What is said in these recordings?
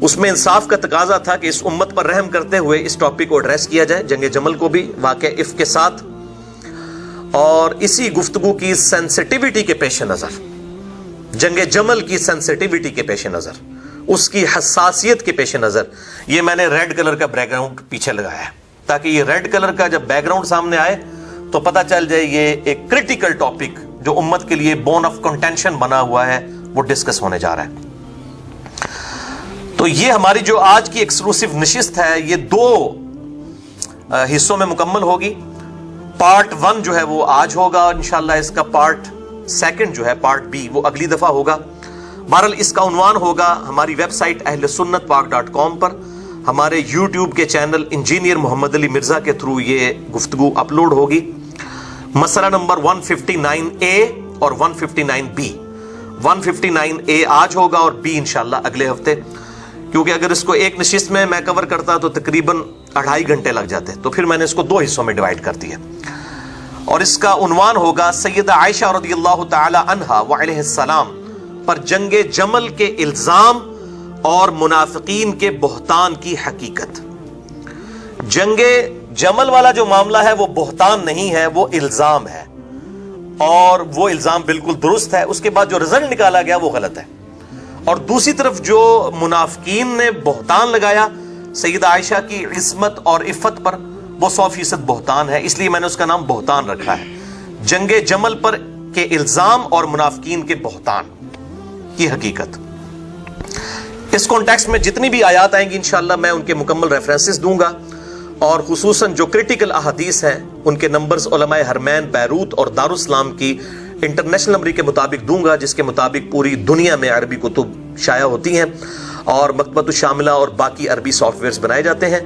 اس میں انصاف کا تقاضا تھا کہ اس امت پر رحم کرتے ہوئے اس ٹاپک کو ایڈریس کیا جائے، جنگ جمل کو بھی واقع افک کے ساتھ، اور اسی گفتگو کی سینسٹیوٹی کے پیش نظر، جنگ جمل کی سینسٹیوٹی کے پیش نظر، اس کی حساسیت کے پیش نظر، یہ میں نے ریڈ کلر کا بیک گراؤنڈ پیچھے لگایا ہے تاکہ یہ ریڈ کلر کا جب بیک گراؤنڈ سامنے آئے تو پتہ چل جائے یہ ایک کرٹیکل ٹاپک جو امت کے لیے بون آف کنٹینشن بنا ہوا ہے وہ ڈسکس ہونے جا رہا ہے۔ تو یہ ہماری جو آج کی ایکسکلوسیو نشست ہے یہ 2 حصوں میں مکمل ہوگی۔ پارٹ 1 جو ہے وہ آج ہوگا، انشاءاللہ اس کا پارٹ 2 جو ہے پارٹ B وہ اگلی دفعہ ہوگا۔ بہرحال اس کا عنوان ہوگا ہماری ویب سائٹ ahlsunnatpak.com پر، ہمارے یوٹیوب کے چینل انجینئر محمد علی مرزا کے تھرو یہ گفتگو اپلوڈ ہوگی۔ مسئلہ نمبر 159A اور 159B، 159A آج ہوگا اور B انشاءاللہ اگلے ہفتے، کیونکہ اگر اس کو ایک نشست میں کور کرتا تو تقریباً 2.5 گھنٹے لگ جاتے، تو پھر میں نے اس کو 2 حصوں میں ڈیوائیڈ کر دیا، اور اس کا عنوان ہوگا سیدہ عائشہ رضی اللہ تعالی عنہا وعلیہ السلام پر جنگ جمل کے الزام اور منافقین کے بہتان کی حقیقت۔ جنگ جمل والا جو معاملہ ہے وہ بہتان نہیں ہے، وہ الزام ہے، اور وہ الزام بالکل درست ہے، اس کے بعد جو رزلٹ نکالا گیا وہ غلط ہے۔ اور دوسری طرف جو منافقین نے بہتان لگایا سیدہ عائشہ کی عصمت اور عفت پر، وہ 100% بہتان ہے، اس لیے میں نے اس کا نام بہتان رکھا ہے، جنگ جمل پر کے الزام اور منافقین کے بہتان کی حقیقت۔ اس کانٹیکسٹ میں جتنی بھی آیات آئیں گی انشاءاللہ میں ان کے مکمل ریفرنسز دوں گا، اور خصوصاً جو کرٹیکل احادیث ہیں ان کے نمبرز علماء حرمین بیروت اور دارالاسلام کی انٹرنیشنل نمبر کے مطابق دوں گا، جس کے مطابق پوری دنیا میں عربی کتب شائع ہوتی ہیں اور مکتبۃ الشاملہ اور باقی عربی سافٹ ویئرز بنائے جاتے ہیں۔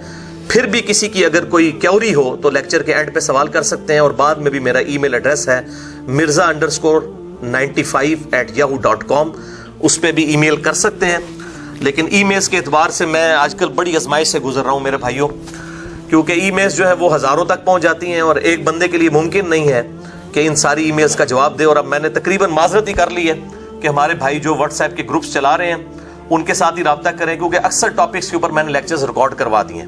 پھر بھی کسی کی اگر کوئی کیوری ہو تو لیکچر کے اینڈ پہ سوال کر سکتے ہیں، اور بعد میں بھی میرا ای میل ایڈریس ہے mirza_95@yahoo.com، اس پہ بھی ای میل کر سکتے ہیں۔ لیکن ای میلز کے اعتبار سے میں آج کل بڑی آزمائش سے گزر رہا ہوں میرے بھائیوں، کیونکہ ای میلز جو ہے وہ ہزاروں تک پہنچ جاتی ہیں، اور ایک بندے کے لیے ممکن نہیں ہے کہ ان ساری ای میلز کا جواب دے۔ اور اب میں نے تقریباً معذرت ہی کر لی ہے کہ ہمارے بھائی جو واٹس ایپ کے گروپس چلا رہے ہیں ان کے ساتھ ہی رابطہ کریں، کیونکہ اکثر ٹاپکس کے اوپر میں نے لیکچرز ریکارڈ کروا دیے ہیں۔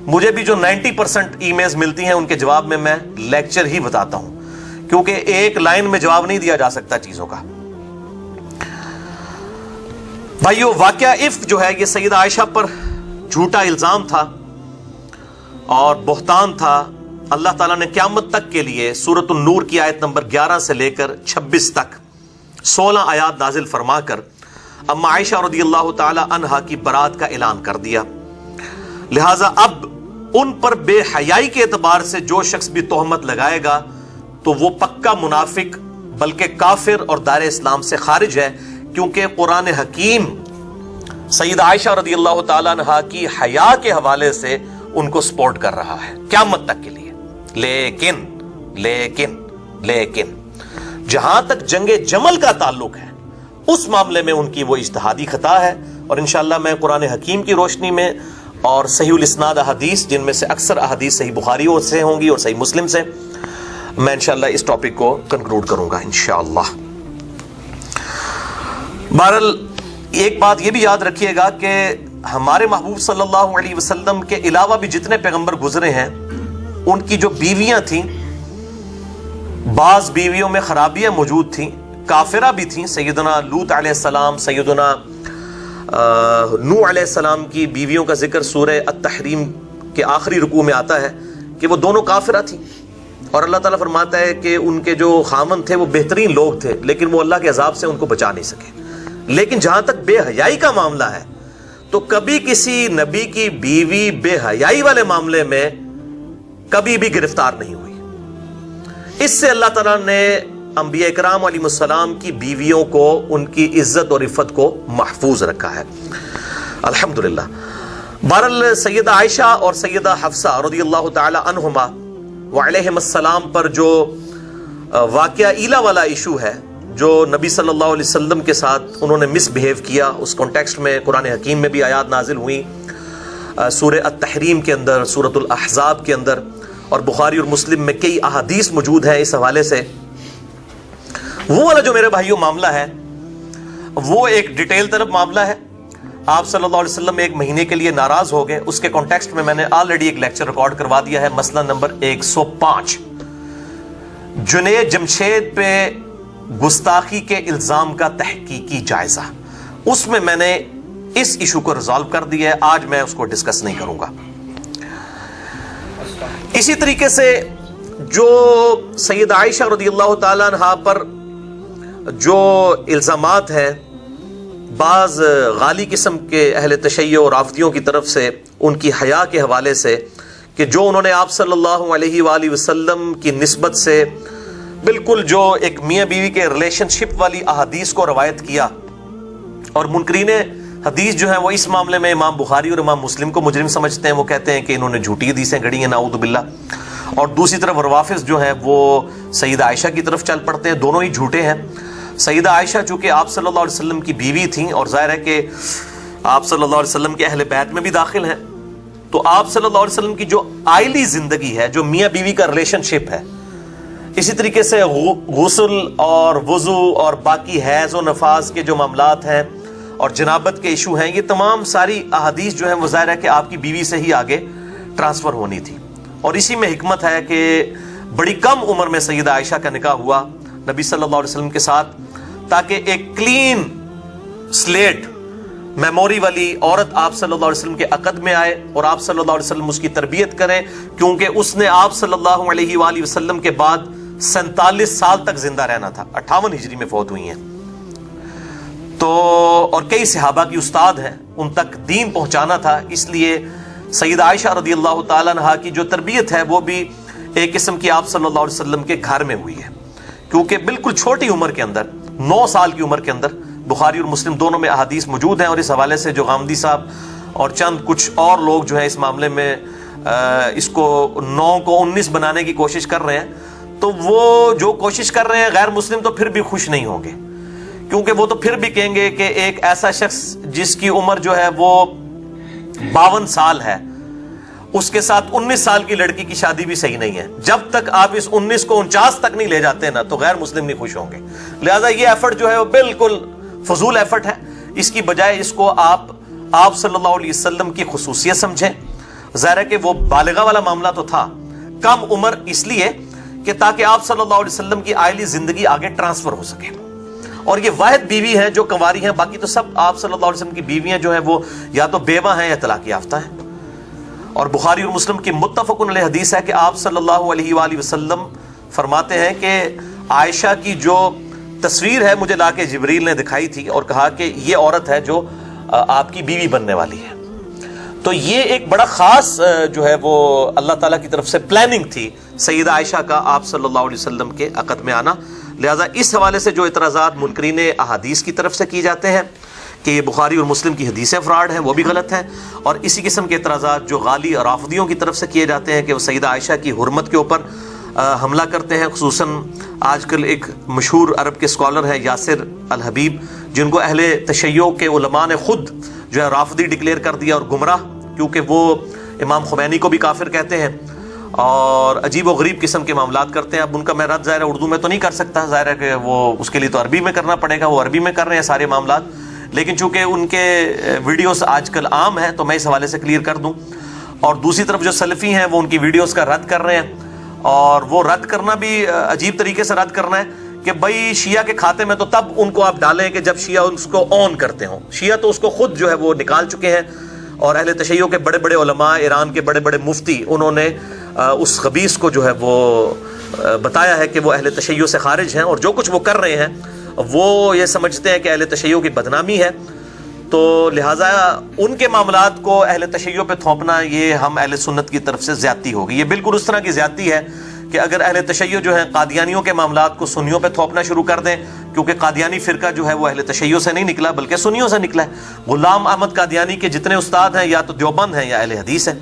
مجھے بھی جو 90% ای میلز ملتی ہیں ان کے جواب میں لیکچر ہی بتاتا ہوں، کیونکہ ایک لائن میں جواب نہیں دیا جا سکتا چیزوں کا۔ بھائیو، واقعہ افک جو ہے یہ سیدہ عائشہ پر جھوٹا الزام تھا اور بہتان تھا۔ اللہ تعالیٰ نے قیامت تک کے لیے سورۃ النور کی آیت نمبر 11 سے لے کر 26 تک 16 آیات نازل فرما کر اما عائشہ رضی اللہ تعالی عنہا کی برات کا اعلان کر دیا۔ لہٰذا اب ان پر بے حیائی کے اعتبار سے جو شخص بھی تہمت لگائے گا تو وہ پکا منافق بلکہ کافر اور دائرہ اسلام سے خارج ہے، کیونکہ قرآن حکیم سیدہ عائشہ رضی اللہ تعالی عنہا کی حیا کے حوالے سے ان کو سپورٹ کر رہا ہے قیامت تک کے لیے۔ لیکن جہاں تک جنگ جمل کا تعلق ہے اس معاملے میں ان کی وہ اجتہادی خطا ہے، اور انشاءاللہ میں قرآن حکیم کی روشنی میں اور صحیح الاسناد احادیث، جن میں سے اکثر احادیث صحیح بخاری سے ہوں گی اور صحیح مسلم سے، میں انشاءاللہ اس ٹاپک کو کنکلوڈ کروں گا انشاءاللہ۔ بہرحال ایک بات یہ بھی یاد رکھیے گا کہ ہمارے محبوب صلی اللہ علیہ وسلم کے علاوہ بھی جتنے پیغمبر گزرے ہیں ان کی جو بیویاں تھیں، بعض بیویوں میں خرابیاں موجود تھیں، کافرہ بھی تھیں۔ سیدنا لوط علیہ السلام، سیدنا نوح علیہ السلام کی بیویوں کا ذکر سورہ التحریم کے آخری رکوع میں آتا ہے کہ وہ دونوں کافرہ تھیں، اور اللہ تعالیٰ فرماتا ہے کہ ان کے جو خاوند تھے وہ بہترین لوگ تھے، لیکن وہ اللہ کے عذاب سے ان کو بچا نہیں سکے۔ لیکن جہاں تک بے حیائی کا معاملہ ہے تو کبھی کسی نبی کی بیوی بے حیائی والے معاملے میں کبھی بھی گرفتار نہیں ہوئی۔ اس سے اللہ تعالیٰ نے انبیاء کرام علیہ السلام کی بیویوں کو ان کی عزت اور عفت کو محفوظ رکھا ہے، الحمدللہ۔ بہرحال سیدہ عائشہ اور سیدہ حفصہ رضی اللہ تعالی عنہما وعلیہم السلام پر جو واقعہ ایلا والا ایشو ہے، جو نبی صلی اللہ علیہ وسلم کے ساتھ انہوں نے مس بہیو کیا، اس کانٹیکسٹ میں قرآن حکیم میں بھی آیات نازل ہوئی، سورہ التحریم کے اندر، سورۃ الاحزاب کے اندر، اور بخاری اور مسلم میں کئی احادیث موجود ہیں اس حوالے سے۔ وہ والا جو میرے بھائیوں معاملہ ہے وہ ایک ڈیٹیل طلب معاملہ ہے، آپ صلی اللہ علیہ وسلم ایک مہینے کے لیے ناراض ہو گئے، اس کے کانٹیکسٹ میں میں نے آلریڈی ایک لیکچر ریکارڈ کروا دیا ہے، مسئلہ نمبر 105، جنید جمشید پہ گستاخی کے الزام کا تحقیقی جائزہ۔ اس میں میں نے اس ایشو کو ریزالو کر دیا ہے، آج میں اس کو ڈسکس نہیں کروں گا۔ اسی طریقے سے جو سید عائشہ رضی اللہ تعالیٰ عنہا پر جو الزامات ہیں بعض غالی قسم کے اہل تشیع اور رافضیوں کی طرف سے، ان کی حیا کے حوالے سے، کہ جو انہوں نے آپ صلی اللہ علیہ وآلہ وسلم کی نسبت سے بالکل جو ایک میاں بیوی کے ریلیشن شپ والی احادیث کو روایت کیا، اور منکرین حدیث جو ہیں وہ اس معاملے میں امام بخاری اور امام مسلم کو مجرم سمجھتے ہیں، وہ کہتے ہیں کہ انہوں نے جھوٹی حدیثیں گھڑی ہیں نعوذ باللہ، اور دوسری طرف روافض جو ہیں وہ سیدہ عائشہ کی طرف چل پڑتے ہیں، دونوں ہی جھوٹے ہیں۔ سیدہ عائشہ چونکہ آپ صلی اللہ علیہ وسلم کی بیوی تھیں اور ظاہر ہے کہ آپ صلی اللہ علیہ وسلم کے اہل بیت میں بھی داخل ہیں، تو آپ صلی اللہ علیہ وسلم کی جو آئلی زندگی ہے، جو میاں بیوی کا ریلیشن شپ ہے، اسی طریقے سے غسل اور وضو اور باقی حیض و نفاس کے جو معاملات ہیں اور جنابت کے ایشو ہیں، یہ تمام ساری احادیث جو ہیں وہ ظاہر ہے کہ آپ کی بیوی سے ہی آگے ٹرانسفر ہونی تھی، اور اسی میں حکمت ہے کہ بڑی کم عمر میں سیدہ عائشہ کا نکاح ہوا نبی صلی اللہ علیہ وسلم کے ساتھ، تاکہ ایک کلین سلیٹ میموری والی عورت آپ صلی اللہ علیہ وسلم کے عقد میں آئے اور آپ صلی اللہ علیہ وسلم اس کی تربیت کریں، کیونکہ اس نے آپ صلی اللہ علیہ وآلہ وسلم کے بعد 47 سال تک زندہ رہنا تھا، 58 ہجری میں فوت ہوئی ہیں، تو اور کئی صحابہ کی استاد ہیں، ان تک دین پہنچانا تھا، اس لیے سیدہ عائشہ رضی اللہ تعالیٰ عنہا کی جو تربیت ہے وہ بھی ایک قسم کی آپ صلی اللہ علیہ وسلم کے گھر میں ہوئی ہے، کیونکہ بالکل چھوٹی عمر کے اندر 9 سال کی عمر کے اندر بخاری اور مسلم دونوں میں احادیث موجود ہیں، اور اس حوالے سے جو غامدی صاحب اور چند کچھ اور لوگ جو ہیں اس معاملے میں اس کو 9 کو 19 بنانے کی کوشش کر رہے ہیں، تو وہ جو کوشش کر رہے ہیں غیر مسلم تو پھر بھی خوش نہیں ہوں گے، کیونکہ وہ تو پھر بھی کہیں گے کہ ایک ایسا شخص جس کی عمر جو ہے وہ 52 سال ہے، اس کے ساتھ 19 سال کی لڑکی کی شادی بھی صحیح نہیں ہے، جب تک آپ اس 19 کو 49 تک نہیں لے جاتے نا تو غیر مسلم نہیں خوش ہوں گے، لہذا یہ ایفرٹ جو ہے وہ بالکل فضول ایفرٹ ہے، اس کی بجائے اس کو آپ صلی اللہ علیہ وسلم کی خصوصیت سمجھیں۔ ظاہر ہے کہ وہ بالغہ والا معاملہ تو تھا، کم عمر اس لیے کہ تاکہ آپ صلی اللہ علیہ وسلم کی آئلی زندگی آگے ٹرانسفر ہو سکے، اور یہ واحد بیوی ہیں جو کنواری ہیں، باقی تو سب آپ صلی اللہ علیہ وسلم کی بیویاں جو ہیں وہ یا تو بیوہ ہیں یا طلاق یافتہ ہیں، اور بخاری اور مسلم کی متفق علیہ حدیث ہے کہ آپ صلی اللہ علیہ وآلہ وسلم فرماتے ہیں کہ عائشہ کی جو تصویر ہے مجھے لا کے جبریل نے دکھائی تھی اور کہا کہ یہ عورت ہے جو آپ کی بیوی بننے والی ہے، تو یہ ایک بڑا خاص جو ہے وہ اللہ تعالیٰ کی طرف سے پلاننگ تھی سیدہ عائشہ کا آپ صلی اللہ علیہ وسلم کے عقد میں آنا، لہذا اس حوالے سے جو اعتراضات منکرین احادیث کی طرف سے کیے جاتے ہیں کہ یہ بخاری اور مسلم کی حدیثیں فراڈ ہیں، وہ بھی غلط ہیں، اور اسی قسم کے اعتراضات جو غالی اور رافضیوں کی طرف سے کیے جاتے ہیں کہ وہ سیدہ عائشہ کی حرمت کے اوپر حملہ کرتے ہیں، خصوصاً آج کل ایک مشہور عرب کے اسکالر ہیں یاسر الحبیب، جن کو اہل تشیع کے علماء نے خود جو ہے رافضی ڈکلیئر کر دیا اور گمراہ، کیونکہ وہ امام خمینی کو بھی کافر کہتے ہیں اور عجیب و غریب قسم کے معاملات کرتے ہیں۔ اب ان کا میں رد ظاہر ہے اردو میں تو نہیں کر سکتا، ظاہر ہے کہ وہ اس کے لیے تو عربی میں کرنا پڑے گا، وہ عربی میں کر رہے ہیں سارے معاملات، لیکن چونکہ ان کے ویڈیوز آج کل عام ہیں تو میں اس حوالے سے کلیئر کر دوں۔ اور دوسری طرف جو سلفی ہیں وہ ان کی ویڈیوز کا رد کر رہے ہیں، اور وہ رد کرنا بھی عجیب طریقے سے رد کرنا ہے کہ بھائی شیعہ کے کھاتے میں تو تب ان کو آپ ڈالیں کہ جب شیعہ اس کو آن کرتے ہوں، شیعہ تو اس کو خود جو ہے وہ نکال چکے ہیں، اور اہل تشیع کے بڑے بڑے علماء، ایران کے بڑے بڑے مفتی، انہوں نے اس خبیث کو جو ہے وہ بتایا ہے کہ وہ اہل تشیع سے خارج ہیں، اور جو کچھ وہ کر رہے ہیں وہ یہ سمجھتے ہیں کہ اہل تشیع کی بدنامی ہے، تو لہٰذا ان کے معاملات کو اہل تشیع پہ تھوپنا یہ ہم اہل سنت کی طرف سے زیادتی ہوگی۔ یہ بالکل اس طرح کی زیادتی ہے کہ اگر اہل تشیع جو ہیں قادیانیوں کے معاملات کو سنیوں پہ تھوپنا شروع کر دیں، کیونکہ قادیانی فرقہ جو ہے وہ اہل تشیع سے نہیں نکلا بلکہ سنیوں سے نکلا ہے۔ غلام احمد قادیانی کے جتنے استاد ہیں یا تو دیوبند ہیں یا اہل حدیث ہیں،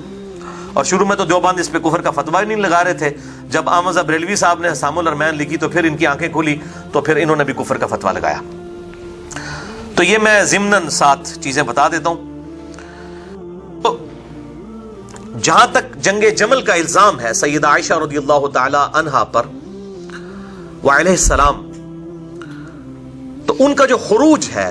اور شروع میں تو دیوبند اس پہ کفر کا فتویٰ ہی نہیں لگا رہے تھے، جب احمد بریلوی صاحب نے حسام الارمین لکھی تو پھر ان کی آنکھیں کھلی، تو پھر انہوں نے بھی کفر کا فتویٰ لگایا۔ تو یہ میں ضمناً 7 چیزیں بتا دیتا ہوں۔ تو جہاں تک جنگ جمل کا الزام ہے سیدہ عائشہ رضی اللہ تعالی عنہا پر وعلیہ السلام، تو ان کا جو خروج ہے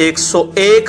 101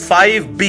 5B,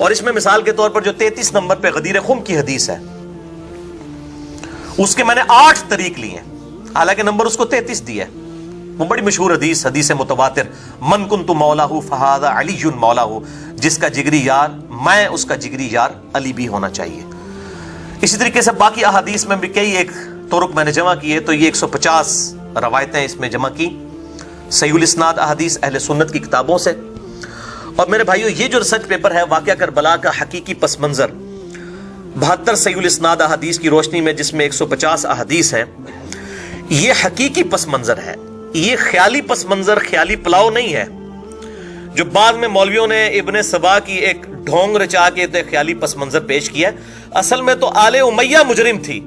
اور اس میں مثال کے طور پر جو 33 نمبر پہ غدیر خم کی حدیث ہے، اس کے میں نے 8 طریق لیے ہیں، حالانکہ نمبر اس کو 33 دیا ہے۔ وہ بڑی مشہور حدیث، حدیث متواتر، من کنت مولاہ فہذا علی مولاہ، جس کا جگری یار میں اس کا جگری یار علی بھی ہونا چاہیے۔ اسی طریقے سے باقی احادیث میں بھی کئی ایک طرق میں نے جمع کیے، تو یہ 150 روایتیں اس میں جمع کی، صحیح الاسناد احادیث اہل سنت کی کتابوں سے۔ اور میرے بھائیو، یہ جو ریسرچ پیپر ہے واقعہ کربلا کا حقیقی پس منظر، 72 صحیح الاسناد احادیث کی روشنی میں، جس میں 150 احادیث ہیں، یہ حقیقی پس منظر ہے، یہ خیالی پس منظر، خیالی پلاؤ نہیں ہے جو بعد میں مولویوں نے ابن سبا کی ایک ڈھونگ رچا کے خیالی پس منظر پیش کیا۔ اصل میں تو آل امیہ مجرم تھی،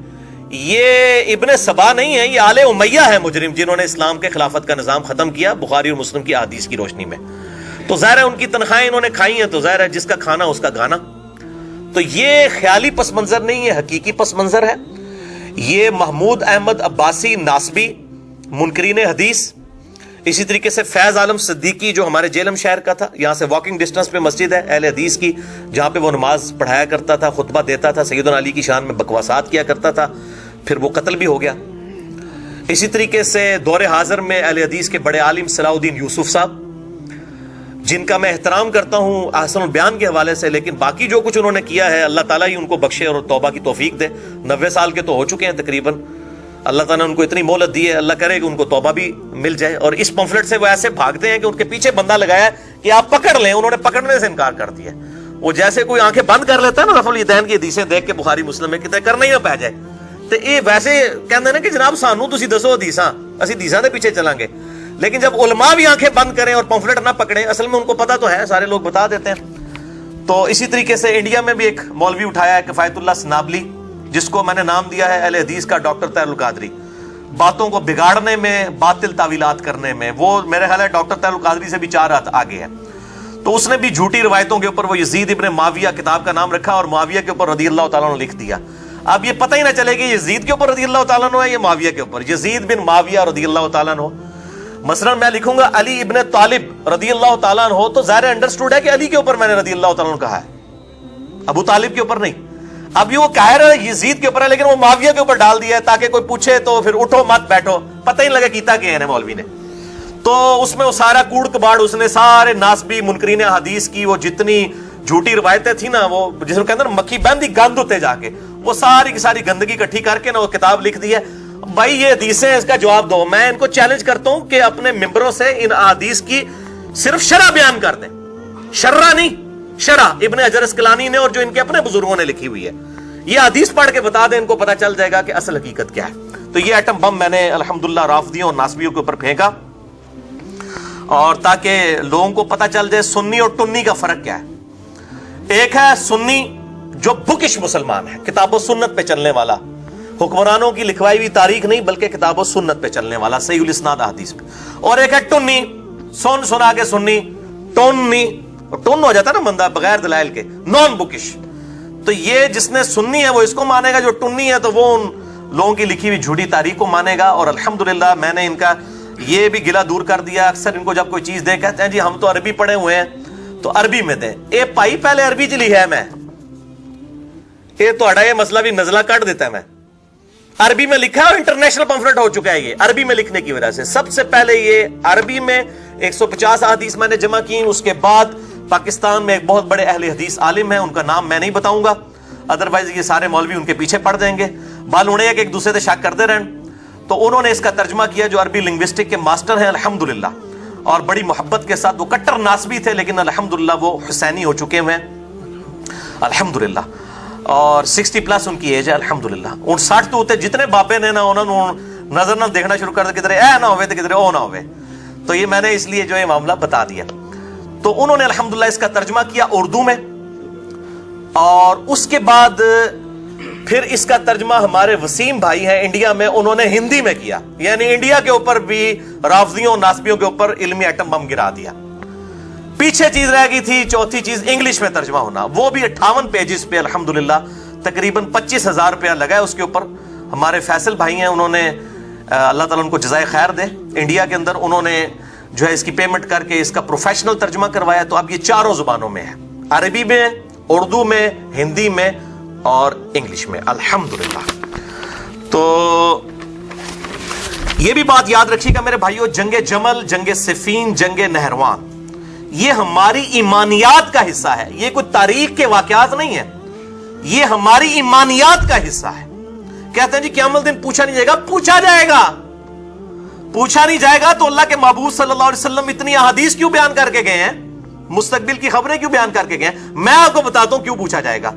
یہ ابن سبا نہیں ہے، یہ آل امیہ ہے مجرم، جنہوں نے اسلام کے خلافت کا نظام ختم کیا بخاری اور مسلم کی احادیث کی روشنی میں۔ تو ظاہر ہے ان کی تنخواہیں انہوں نے کھائی ہیں، تو ظاہر ہے جس کا کھانا اس کا گانا۔ تو یہ خیالی پس منظر نہیں ہے، حقیقی پس منظر ہے۔ یہ محمود احمد عباسی ناسبی، منکرین حدیث، اسی طریقے سے فیض عالم صدیقی جو ہمارے جیلم شہر کا تھا، یہاں سے واکنگ ڈسٹنس پہ مسجد ہے اہل حدیث کی، جہاں پہ وہ نماز پڑھایا کرتا تھا، خطبہ دیتا تھا، سیدنا علی کی شان میں بکواسات کیا کرتا تھا، پھر وہ قتل بھی ہو گیا۔ اسی طریقے سے دور حاضر میں اہل حدیث کے بڑے عالم صلاح الدین یوسف صاحب، جن کا میں احترام کرتا ہوں احسن البیان کے حوالے سے، لیکن باقی جو کچھ انہوں نے کیا ہے اللہ تعالیٰ ہی ان کو بخشے اور توبہ کی توفیق دے۔ 90 سال کے تو ہو چکے ہیں تقریباً، اللہ تعالیٰ نے ان کو اتنی مہلت دی ہے، اللہ کرے کہ ان کو توبہ بھی مل جائے۔ اور اس پمفلٹ سے وہ ایسے بھاگتے ہیں کہ ان کے پیچھے بندہ لگایا ہے کہ آپ پکڑ لیں، انہوں نے پکڑنے سے انکار کر دیا۔ وہ جیسے کوئی آنکھیں بند کر لیتا ہے نا رفع الیدین کی حدیثیں دیکھ کے بخاری مسلم میں، کتنے کرنا ہی نہ پہ جائے، تو یہ ویسے کہتے ہیں نا کہ جناب سانو تسی دسو حدیثاں، اسی حدیثاں دے پیچھے چلیں گے۔ لیکن جب علماء بھی آنکھیں بند کریں اور پمفلٹ نہ پکڑیں، اصل میں ان کو پتہ تو ہے، سارے لوگ بتا دیتے ہیں۔ تو اسی طریقے سے انڈیا میں بھی ایک مولوی اٹھایا ہے کفایت اللہ سنابلی، جس کو میں نے نام دیا ہے اہل حدیث کا ڈاکٹر طاہر القادری، باتوں کو بگاڑنے میں، باطل تعویلات کرنے میں۔ وہ میرے خیال ہے ڈاکٹر طاہر القادری سے بھی 4 ہاتھ آگے ہے۔ تو اس نے بھی جھوٹی روایتوں کے اوپر وہ یزید ابن معاویہ کتاب کا نام رکھا اور معاویہ کے اوپر رضی اللہ تعالیٰ نے لکھ دیا۔ اب یہ پتہ ہی نہ چلے کہ یزید کے اوپر رضی اللہ تعالیٰ عنہ ہے یا معاویہ کے اوپر، یزید بن معاویہ رضی اللہ تعالیٰ عنہ۔ مثلا میں لکھوں گا علی ابن طالب رضی اللہ تعالیٰ عنہ، تو ظاہر انڈرسٹوڈ ہے کہ علی کے اوپر میں نے رضی اللہ تعالیٰ عنہ کہا ہے، ابو طالب کے اوپر نہیں۔ اب یہ وہ کہہ رہا ہے یزید کے اوپر ہے، لیکن وہ معاویہ کے اوپر ڈال دیا ہے تاکہ کوئی پوچھے تو پھر اٹھو مت بیٹھو، پتہ ہی لگا کیتا کہ ہے مولوی نے۔ تو اس میں وہ سارا کوڑ کباڑ اس نے سارے ناسبی منکرین حدیث کی وہ جتنی جھوٹی روایتیں تھیں نا، وہ جس میں کہتے ہیں نا مکھی بہندی گند ہوتے جا کے، وہ ساری کی ساری گندگی اکٹھی کر کے نا وہ کتاب لکھ دی ہے۔ بھائی یہ حدیثیں اس کا جواب دو، میں ان کو چیلنج کرتا ہوں کہ اپنے ممبروں سے ان احادیث کی صرف شرح بیان کر دیں، شرح نہیں، شرح ابن حجر اسقلانی نے اور جو ان کے اپنے بزرگوں نے لکھی ہوئی ہے، یہ حدیث پڑھ کے بتا دیں، ان کو پتا چل جائے گا کہ اصل حقیقت کیا ہے۔ تو یہ ایٹم بم میں نے الحمدللہ رافضیوں اور ناسبیوں کے اوپر پھینکا، اور تاکہ لوگوں کو پتا چل جائے سنی اور ٹنی کا فرق کیا ہے۔ ایک ہے سنی جو بکش مسلمان ہے، کتاب و سنت پہ چلنے والا، حکمرانوں کی لکھوائی ہوئی تاریخ نہیں بلکہ کتاب و سنت پہ چلنے والا، صحیح الاسناد حدیث پہ۔ اور ایک ہے ٹنی، سن سنا کے سنی، ٹنی، ٹن ہو جاتا ہے نا بندہ بغیر دلائل کے، نان بکش۔ تو یہ جس نے سنی ہے وہ اس کو مانے گا، جو ٹنی ہے تو وہ ان لوگوں کی لکھی ہوئی جھوٹی تاریخ کو مانے گا۔ اور الحمدللہ میں نے ان کا یہ بھی گلہ دور کر دیا۔ اکثر ان کو جب کوئی چیز دے کہتے ہیں جی ہم تو عربی پڑھے ہوئے ہیں تو عربی میں دیں۔ اے بھائی پہلے عربی چ لکھا ہے میں، یہ تہاڈا یہ مسئلہ بھی نزلہ کٹ دیتا ہے، میں عربی میں لکھا ہے، انٹرنیشنل پمفلٹ ہو چکا ہے یہ عربی میں لکھنے کی وجہ سے۔ سب سے پہلے یہ عربی میں 150 احادیث میں نے جمع کی، اس کے بعد پاکستان میں ایک بہت بڑے اہل حدیث عالم ہیں، ان کا نام میں نہیں بتاؤں گا، ادروائز یہ سارے مولوی ان کے پیچھے پڑ جائیں گے، بال اڑے ہیں کہ ایک دوسرے سے شک کرتے رہیں۔ تو انہوں نے اس کا ترجمہ کیا، جو عربی لنگوسٹک کے ماسٹر ہیں الحمدللہ، اور بڑی محبت کے ساتھ، وہ کٹر ناسبی تھے لیکن الحمدللہ وہ حسینی ہو چکے ہوئے ہیں الحمدللہ، اور 60 پلس ان کی ایج ہے الحمدللہ۔ 59 تو ہوتے جتنے بابے نے نا انہوں نے نظر نہ دیکھنا شروع کر دیا، کدھر اے نہ ہوئے تو کدھر او نہ ہوئے۔ تو یہ میں نے اس لیے جو یہ معاملہ بتا دیا۔ تو انہوں نے الحمدللہ اس کا ترجمہ کیا اردو میں، اور اس کے بعد پھر اس کا ترجمہ ہمارے وسیم بھائی ہیں انڈیا میں، انہوں نے ہندی میں کیا، یعنی انڈیا کے اوپر بھی رافضیوں ناسبیوں کے اوپر علمی ایٹم بم گرا دیا۔ پیچھے چیز رہ گئی تھی، چوتھی چیز انگلش میں ترجمہ ہونا، وہ بھی 58 پیجز پہ الحمدللہ تقریباً 25,000 روپیہ لگا ہے اس کے اوپر۔ ہمارے فیصل بھائی ہیں، انہوں نے اللہ تعالیٰ ان کو جزائے خیر دے، انڈیا کے اندر انہوں نے جو ہے اس کی پیمنٹ کر کے اس کا پروفیشنل ترجمہ کروایا۔ تو اب یہ 4 زبانوں میں ہے، عربی میں، اردو میں، ہندی میں اور انگلش میں، الحمدللہ۔ تو یہ بھی بات یاد رکھیے گا میرے بھائیوں، جنگ جمل، جنگ صفین، جنگ نہروان، یہ ہماری ایمانیات کا حصہ ہے، یہ کوئی تاریخ کے واقعات نہیں ہے، یہ ہماری ایمانیات کا حصہ ہے۔ کہتے ہیں جی قیامت دن پوچھا نہیں جائے گا، پوچھا جائے گا، پوچھا نہیں جائے گا تو اللہ کے محبوب صلی اللہ علیہ وسلم اتنی احادیث کیوں بیان کر کے گئے ہیں، مستقبل کی خبریں کیوں بیان کر کے گئے ہیں؟ میں آپ کو بتاتا ہوں کیوں پوچھا جائے گا۔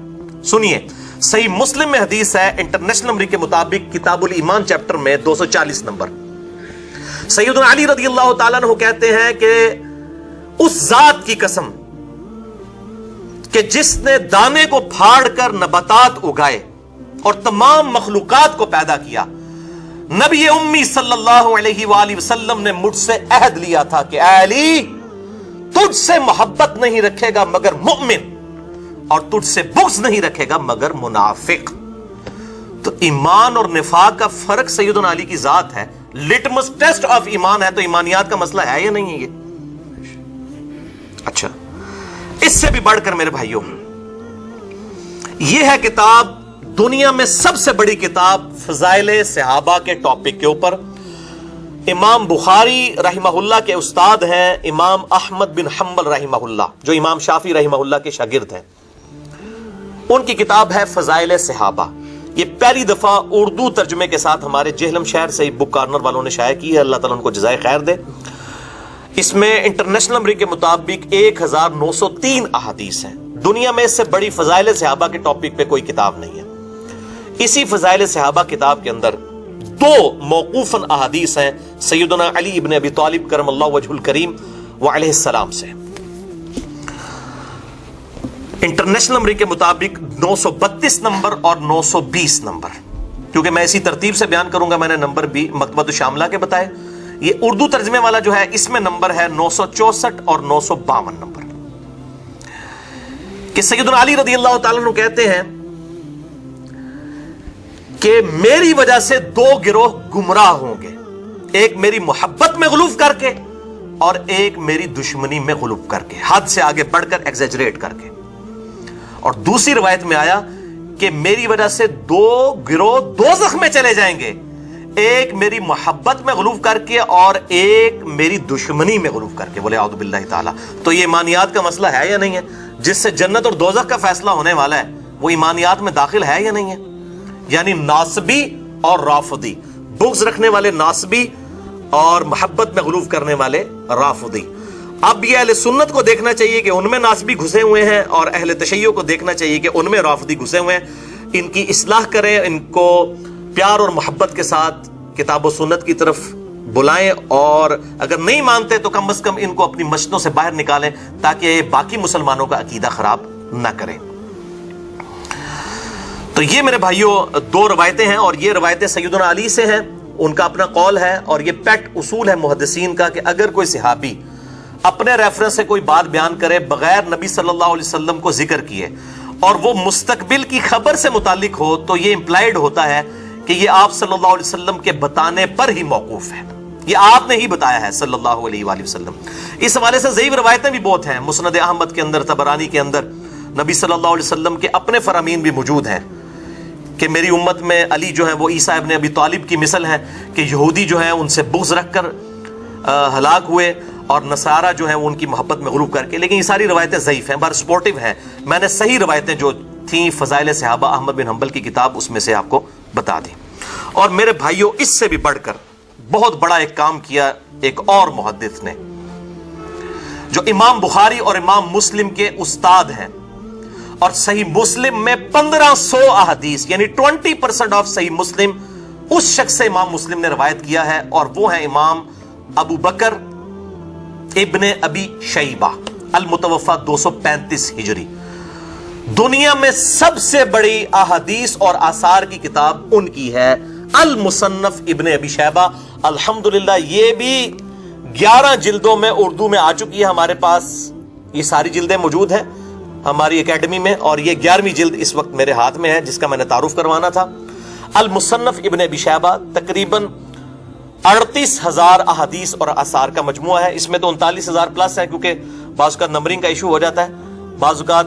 سنیے، صحیح مسلم میں حدیث ہے، انٹرنیشنل نمبر کے مطابق کتاب الایمان چیپٹر میں 240 نمبر، سیدنا علی رضی اللہ تعالیٰ عنہ کہتے ہیں کہ اس ذات کی قسم کہ جس نے دانے کو پھاڑ کر نباتات اگائے اور تمام مخلوقات کو پیدا کیا، نبی امی صلی اللہ علیہ وآلہ وسلم نے مجھ سے عہد لیا تھا کہ اے علی، تجھ سے محبت نہیں رکھے گا مگر مؤمن، اور تجھ سے بغض نہیں رکھے گا مگر منافق۔ تو ایمان اور نفاق کا فرق سیدنا علی کی ذات ہے، لٹمس ٹیسٹ آف ایمان ہے، تو ایمانیات کا مسئلہ ہے یا نہیں ہے یہ؟ اچھا، اس سے بھی بڑھ کر میرے بھائیوں، یہ ہے کتاب، دنیا میں سب سے بڑی کتاب فضائل صحابہ کے ٹاپک کے اوپر۔ امام بخاری رحمہ اللہ کے استاد ہیں امام احمد بن حنبل رحمہ اللہ، جو امام شافعی رحمہ اللہ کے شاگرد ہیں، ان کی کتاب ہے فضائل صحابہ۔ یہ پہلی دفعہ اردو ترجمے کے ساتھ ہمارے جہلم شہر سے بک کارنر والوں نے شائع کی ہے، اللہ تعالیٰ ان کو جزائے خیر دے۔ اس میں انٹرنیشنل نمبر کے مطابق 1903 احادیث ہیں۔ دنیا میں اس سے بڑی فضائل صحابہ کے ٹاپک پہ کوئی کتاب نہیں ہے۔ اسی فضائل صحابہ کتاب کے اندر 2 موقوفاً احادیث ہیں سیدنا علی ابن ابی طالب کرم اللہ وجہ الکریم وعلیہ السلام سے۔ انٹرنیشنل نمبر کے مطابق 932 نمبر اور 920 نمبر، کیونکہ میں اسی ترتیب سے بیان کروں گا، میں نے نمبر بھی مکتبۃ الشاملہ کے بتائے۔ یہ اردو ترجمے والا جو ہے اس میں نمبر ہے 964 اور 952 نمبر، کہ سیدنا علی رضی اللہ تعالیٰ عنہ کہتے ہیں کہ میری وجہ سے 2 گروہ گمراہ ہوں گے، ایک میری محبت میں غلوف کر کے اور ایک میری دشمنی میں غلوف کر کے، حد سے آگے بڑھ کر ایگزیجریٹ کر کے۔ اور دوسری روایت میں آیا کہ میری وجہ سے 2 گروہ دوزخ میں چلے جائیں گے، ایک میری محبت میں غلوف کر کے اور ایک میری دشمنی میں غلوف کر کے۔ بولے اعوذ باللہ تعالی۔ تو یہ ایمانیات کا مسئلہ ہے یا نہیں ہے؟ جس سے جنت اور دوزخ کا فیصلہ ہونے والا ہے وہ ایمانیات میں داخل ہے یا نہیں ہے؟ یعنی ناصبی اور رافضی، بغض رکھنے والے ناصبی اور محبت میں غلوف کرنے والے رافضی۔ اب یہ اہل سنت کو دیکھنا چاہیے کہ ان میں ناصبی گھسے ہوئے ہیں، اور اہل تشیع کو دیکھنا چاہیے کہ ان میں رافضی گھسے ہوئے ہیں۔ ان کی اصلاح کریں، ان کو پیار اور محبت کے ساتھ کتاب و سنت کی طرف بلائیں، اور اگر نہیں مانتے تو کم از کم ان کو اپنی مسجدوں سے باہر نکالیں تاکہ باقی مسلمانوں کا عقیدہ خراب نہ کریں۔ تو یہ میرے بھائیوں 2 روایتیں ہیں، اور یہ روایتیں سیدنا علی سے ہیں، ان کا اپنا قول ہے، اور یہ پیٹ اصول ہے محدثین کا کہ اگر کوئی صحابی اپنے ریفرنس سے کوئی بات بیان کرے بغیر نبی صلی اللہ علیہ وسلم کو ذکر کیے اور وہ مستقبل کی خبر سے متعلق ہو، تو یہ امپلائڈ ہوتا ہے کہ یہ آپ صلی اللہ علیہ وسلم کے بتانے پر ہی موقوف ہے، یہ آپ نے ہی بتایا ہے صلی اللہ علیہ وآلہ وسلم۔ اس حوالے سے ضعیف روایتیں بھی بہت ہیں، مسند احمد کے اندر، طبرانی کے اندر نبی صلی اللہ علیہ وسلم کے اپنے فرامین بھی موجود ہیں کہ میری امت میں علی جو ہیں وہ عیسیٰ ابن ابی طالب کی مثل ہیں، کہ یہودی جو ہیں ان سے بغض رکھ کر ہلاک ہوئے، اور نصارہ جو ہیں وہ ان کی محبت میں غلوب کر کے۔ لیکن یہ ساری روایتیں ضعیف ہیں، بار سپورٹیو ہیں۔ میں نے صحیح روایتیں جو تھیں فضائل صحابہ احمد بن حنبل کی کتاب، اس میں سے آپ کو بتا دی۔ اور میرے بھائیوں، اس سے بھی بڑھ کر بہت بڑا ایک کام کیا ایک اور محدث نے، جو امام بخاری اور امام مسلم کے استاد ہیں، اور صحیح مسلم میں 1500 احادیث یعنی 20% آف صحیح مسلم اس شخص سے امام مسلم نے روایت کیا ہے، اور وہ ہیں امام ابو بکر ابن ابی شیبہ المتوفى 235 ہجری۔ دنیا میں سب سے بڑی احادیث اور آثار کی کتاب ان کی ہے، المصنف ابن ابی شیبہ۔ الحمدللہ یہ بھی 11 جلدوں میں اردو میں آ چکی ہے ہمارے پاس، یہ ساری جلدیں موجود ہیں ہماری اکیڈمی میں، اور یہ 11ویں جلد اس وقت میرے ہاتھ میں ہے جس کا میں نے تعارف کروانا تھا۔ المصنف ابن ابی شیبہ تقریباً 38,000 احادیث اور آثار کا مجموعہ ہے۔ اس میں تو 39,000 پلس ہے، کیونکہ بعض اوقات نمبرنگ کا ایشو ہو جاتا ہے، بعض اوقات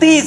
30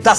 10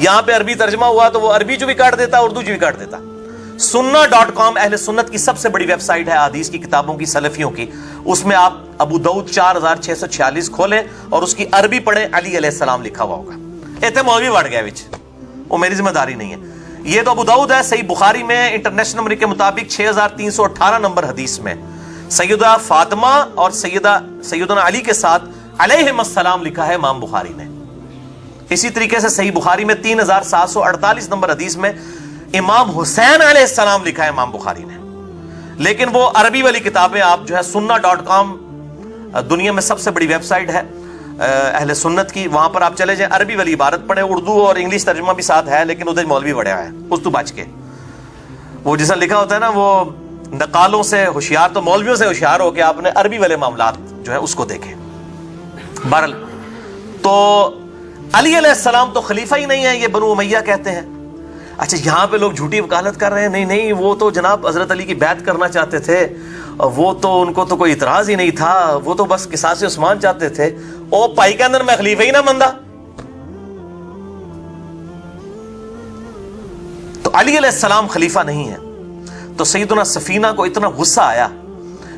یہاں پہ عربی ترجمہ ہوا تو وہ عربی جو بھی کاٹ دیتا, اردو جو بھی کاٹ دیتا. سننا.com اہل سنت کی سب سے بڑی ویب سائٹ ہے حدیث کی کتابوں کی, سلفیوں کی. اس میں آپ ابو داؤد 4646 کھولیں اور اس کی عربی پڑھیں, علی علیہ السلام لکھا ہوا ہوگا. اتنے مولوی بڑھ گیا وچ, وہ میری ذمہ داری نہیں ہے. یہ تو ابو داؤد ہے. صحیح بخاری میں انٹرنیشنل نمبر کے مطابق 6318 نمبر حدیث میں سیدہ فاطمہ اور سیدنا علی کے ساتھ علیہم السلام لکھا ہے امام بخاری نے. اسی طریقے سے صحیح بخاری میں 3748 نمبر حدیث میں امام حسین علیہ السلام لکھا ہے امام بخاری نے. لیکن وہ عربی والی کتابیں آپ جو ہے سننا.com دنیا میں سب سے بڑی ویب سائٹ ہے اہل سنت کی, وہاں پر آپ چلے جائیں, عربی والی عبارت پڑھیں, اردو اور انگلش ترجمہ بھی ساتھ ہے, لیکن ادھر مولوی بڑھیا ہے اس تو بچ کے. وہ جیسا لکھا ہوتا ہے نا, وہ نقالوں سے ہوشیار تو مولویوں سے ہوشیار ہو کے آپ نے عربی والے معاملات جو ہے اس کو دیکھیں. بہرحال تو علی علیہ السلام تو خلیفہ ہی نہیں ہے, یہ بنو امیہ کہتے ہیں. اچھا یہاں پہ لوگ جھوٹی وکالت کر رہے ہیں, نہیں نہیں وہ تو جناب حضرت علی کی بیعت کرنا چاہتے تھے, وہ تو ان کو تو کوئی اعتراض ہی نہیں تھا, وہ تو بس قصاص عثمان چاہتے تھے. او پائی کے اندر میں خلیفہ ہی نہ بندا. تو علی علیہ السلام خلیفہ نہیں ہے. تو سیدنا سفینہ کو اتنا غصہ آیا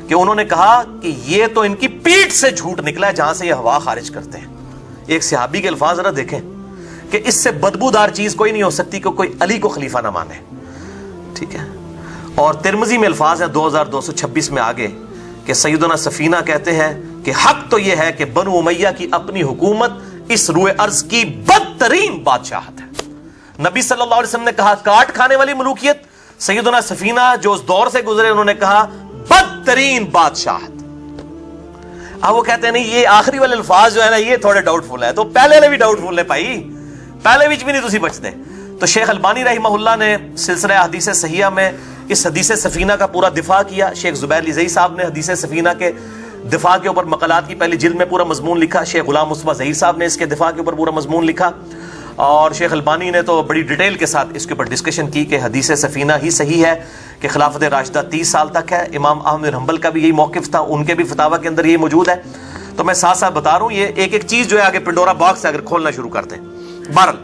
کہ انہوں نے کہا کہ یہ تو ان کی پیٹھ سے جھوٹ نکلا ہے جہاں سے یہ ہوا خارج کرتے ہیں. ایک صحابی کے الفاظ ذرا دیکھیں کہ اس سے بدبودار چیز کوئی نہیں ہو سکتی کہ کوئی علی کو خلیفہ نہ مانے. ٹھیک ہے. اور ترمذی میں الفاظ ہیں 2226 میں آگے کہ سیدنا سفینہ کہتے ہیں کہ حق تو یہ ہے کہ بنو امیہ کی اپنی حکومت اس روئے ارض کی بدترین بادشاہت ہے. نبی صلی اللہ علیہ وسلم نے کہا کاٹ کھانے والی ملوکیت, سیدنا سفینہ جو اس دور سے گزرے انہوں نے کہا بدترین بادشاہت. اب وہ کہتے ہیں نہیں یہ آخری والے الفاظ جو ہے نا یہ تھوڑے ڈاؤٹ فل ہے, تو پہلے والے بھی ڈاؤٹ فل ہے بھائی, پہلے بھی نہیں تسی بچتے. تو شیخ البانی رحمہ اللہ نے سلسلہ حدیث صحیحہ میں اس حدیث سفینہ کا پورا دفاع کیا. شیخ زبیر لزئی صاحب نے حدیث سفینہ کے دفاع کے اوپر مقالات کی پہلی جلد میں پورا مضمون لکھا. شیخ غلام مصطفیٰ ظہیر صاحب نے اس کے دفاع کے اوپر پورا مضمون لکھا, اور شیخ البانی نے تو بڑی ڈیٹیل کے ساتھ اس کے اوپر ڈسکشن کی کہ حدیث سفینہ ہی صحیح ہے, کہ خلافت راشدہ 30 سال تک ہے. امام احمد بن حنبل کا بھی یہی موقف تھا, ان کے بھی فتاوی کے اندر یہی موجود ہے. تو میں ساتھ ساتھ بتا رہا ہوں, یہ ایک ایک چیز جو ہے آگے پنڈورا باکس ہے اگر کھولنا شروع کرتے ہیں. بہرحال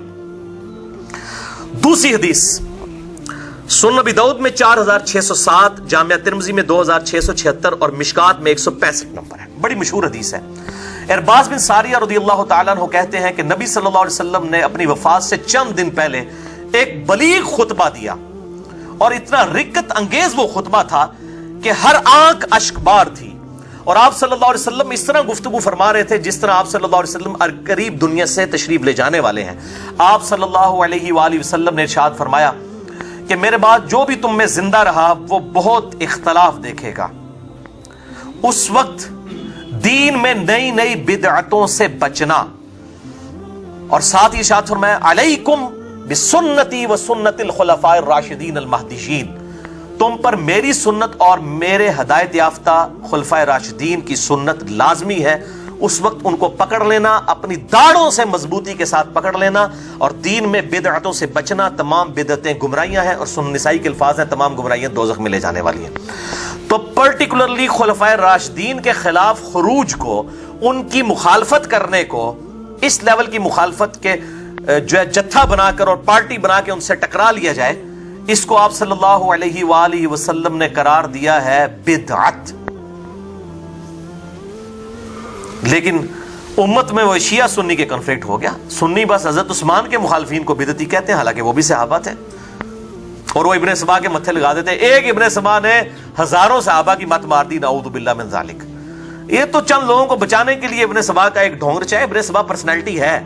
دوسری حدیث سنن ابی داؤد میں 4607, جامعہ ترمذی میں 2676 اور مشکات میں 165 نمبر ہے. بڑی مشہور حدیث ہے. ارباز بن ساریہ رضی اللہ تعالیٰ عنہ کہتے ہیں کہ نبی صلی اللہ علیہ وسلم نے اپنی وفات سے چند دن پہلے ایک بلیغ خطبہ دیا, اور اتنا رکت انگیز وہ خطبہ تھا کہ ہر آنکھ اشکبار تھی. اور آپ صلی اللہ علیہ وسلم اس طرح گفتگو فرما رہے تھے جس طرح آپ صلی اللہ علیہ وسلم قریب دنیا سے تشریف لے جانے والے ہیں. آپ صلی اللہ علیہ وآلہ وسلم نے ارشاد فرمایا کہ میرے بعد جو بھی تم میں زندہ رہا وہ بہت اختلاف دیکھے گا. اس وقت دین میں نئی نئی بدعتوں سے بچنا, اور ساتھ ہی ارشاد فرمایا علیکم بسنتی و سنت الخلفاء الراشدین المہدیین, تم پر میری سنت اور میرے ہدایت یافتہ خلفائے راشدین کی سنت لازمی ہے. اس وقت ان کو پکڑ لینا, اپنی داڑھوں سے مضبوطی کے ساتھ پکڑ لینا, اور دین میں بدعتوں سے بچنا. تمام بدعتیں گمراہیاں ہیں, اور سنن نسائی کے الفاظ ہیں تمام گمراہیاں دوزخ میں لے جانے والی ہیں. تو پرٹیکولرلی خلفائے راشدین کے خلاف خروج کو, ان کی مخالفت کرنے کو, اس لیول کی مخالفت کے جو ہے جتھا بنا کر اور پارٹی بنا کے ان سے ٹکرا لیا جائے, اس کو آپ صلی اللہ علیہ وآلہ وسلم نے قرار دیا ہے بدعت. لیکن امت میں وہ شیعہ سنی کے کنفلکٹ ہو گیا. سنی بس حضرت عثمان کے مخالفین کو بدعتی کہتے ہیں, حالانکہ وہ بھی صحابہ تھے, اور وہ ابن سبا کے متھے لگا دیتے. ایک ابن سبا نے ہزاروں صحابہ کی مت مار دی, نعوذ باللہ من ذالک. یہ تو چند لوگوں کو بچانے کے لیے ابن سبا کا ایک ڈھونگ رچا ہے. ابن سبا پرسنالٹی ہے.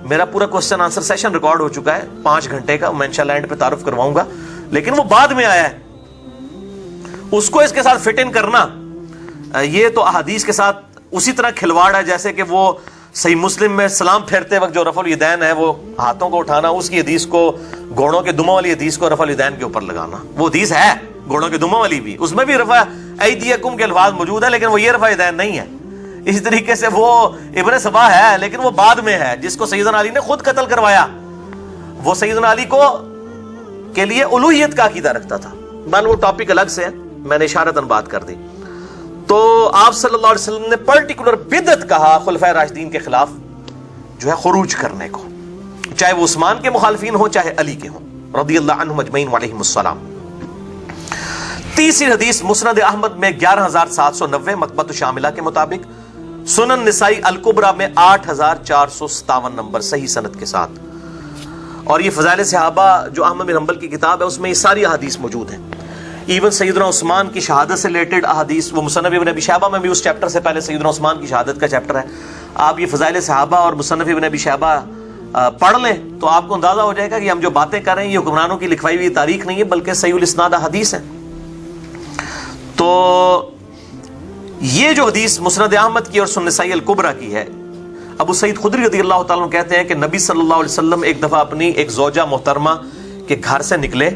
میرا پورا کوسچن آنسر سیشن ریکارڈ ہو چکا ہے 5 گھنٹے کا, میں انشاءاللہ اینڈ پہ تعارف کرواؤں گا, لیکن وہ بعد میں آیا ہے. اس کو اس کے ساتھ فٹ ان کرنا, یہ تو احادیث کے ساتھ اسی طرح کھلواڑ ہے جیسے کہ وہ صحیح مسلم میں سلام پھیرتے وقت جو رفع الیدین ہے وہ ہاتھوں کو اٹھانا, اس کی حدیث کو گھوڑوں کے دموں والی حدیث کو رفع الیدین کے اوپر لگانا. وہ حدیث ہے گھوڑوں کے دموں والی بھی, اس میں بھی رفع ایدیکم کے الفاظ موجود ہے, لیکن وہ یہ رفع الیدین نہیں ہے. اسی طریقے سے وہ ابن سبا ہے, لیکن وہ بعد میں ہے, جس کو سیدنا علی نے خود قتل کروایا. وہ سیدنا علی کو کے لیے الوہیت کا عقیدہ رکھتا تھا. وہ ٹاپک الگ سے ہے, میں نے اشارتاً بات کر دی. تو آپ صلی اللہ علیہ وسلم نے پرٹیکولر بدعت کہا خلفائے راشدین کے خلاف, جو ہے خروج کرنے کو، چاہے وہ عثمان کے مخالفین ہوں چاہے علی کے ہوں رضی اللہ عنہم اجمعین وعلیہم السلام۔ تیسری حدیث مسند احمد میں 11790 مکتبۃ شاملہ کے مطابق، سنن نسائی الکبریٰ میں 8457 نمبر صحیح سند کے ساتھ، اور یہ فضائل صحابہ جو احمد بن حنبل کی کتاب ہے اس میں یہ ساری احادیث موجود ہیں۔ ایون سیدنا عثمان کی شہادت سے ریلیٹڈ احادیث وہ مصنف ابن ابی شیبہ میں بھی اس چیپٹر سے پہلے سیدنا عثمان کی شہادت کا چیپٹر ہے، آپ یہ فضائل صحابہ اور مصنف ابن ابی شیبہ پڑھ لیں تو آپ کو اندازہ ہو جائے گا کہ ہم جو باتیں کر رہے ہیں یہ حکمرانوں کی لکھوائی ہوئی تاریخ نہیں ہے بلکہ صحیح الاسناد حدیث ہے۔ تو یہ جو حدیث مسند احمد کی اور سنن نسائی الکبریٰ کی ہے، ابو سعید خدری رضی اللہ تعالیٰ عنہ کہتے ہیں کہ نبی صلی اللہ علیہ وسلم ایک دفعہ اپنی ایک زوجہ محترمہ کے گھر سے نکلے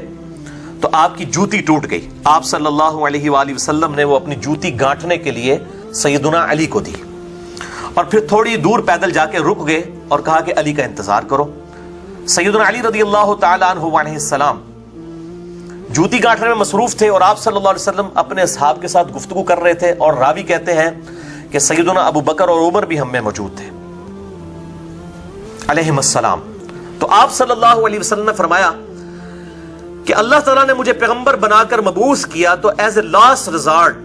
تو آپ کی جوتی ٹوٹ گئی، آپ صلی اللہ علیہ وآلہ وسلم نے وہ اپنی جوتی گانٹھنے کے لیے سیدنا علی کو دی، اور پھر تھوڑی دور پیدل جا کے رک گئے اور کہا کہ علی کا انتظار کرو۔ سیدنا علی رضی اللہ تعالیٰ عنہ علیہ السلام جوتی گانٹھنے میں مصروف تھے اور آپ صلی اللہ علیہ وسلم اپنے اصحاب کے ساتھ گفتگو کر رہے تھے، اور راوی کہتے ہیں کہ سیدنا ابو بکر اور عمر بھی ہم میں موجود تھے علیہم السلام۔ تو آپ صلی اللہ علیہ وسلم نے فرمایا کہ اللہ تعالیٰ نے مجھے پیغمبر بنا کر مبعوث کیا تو ایز اے لاسٹ ریزارٹ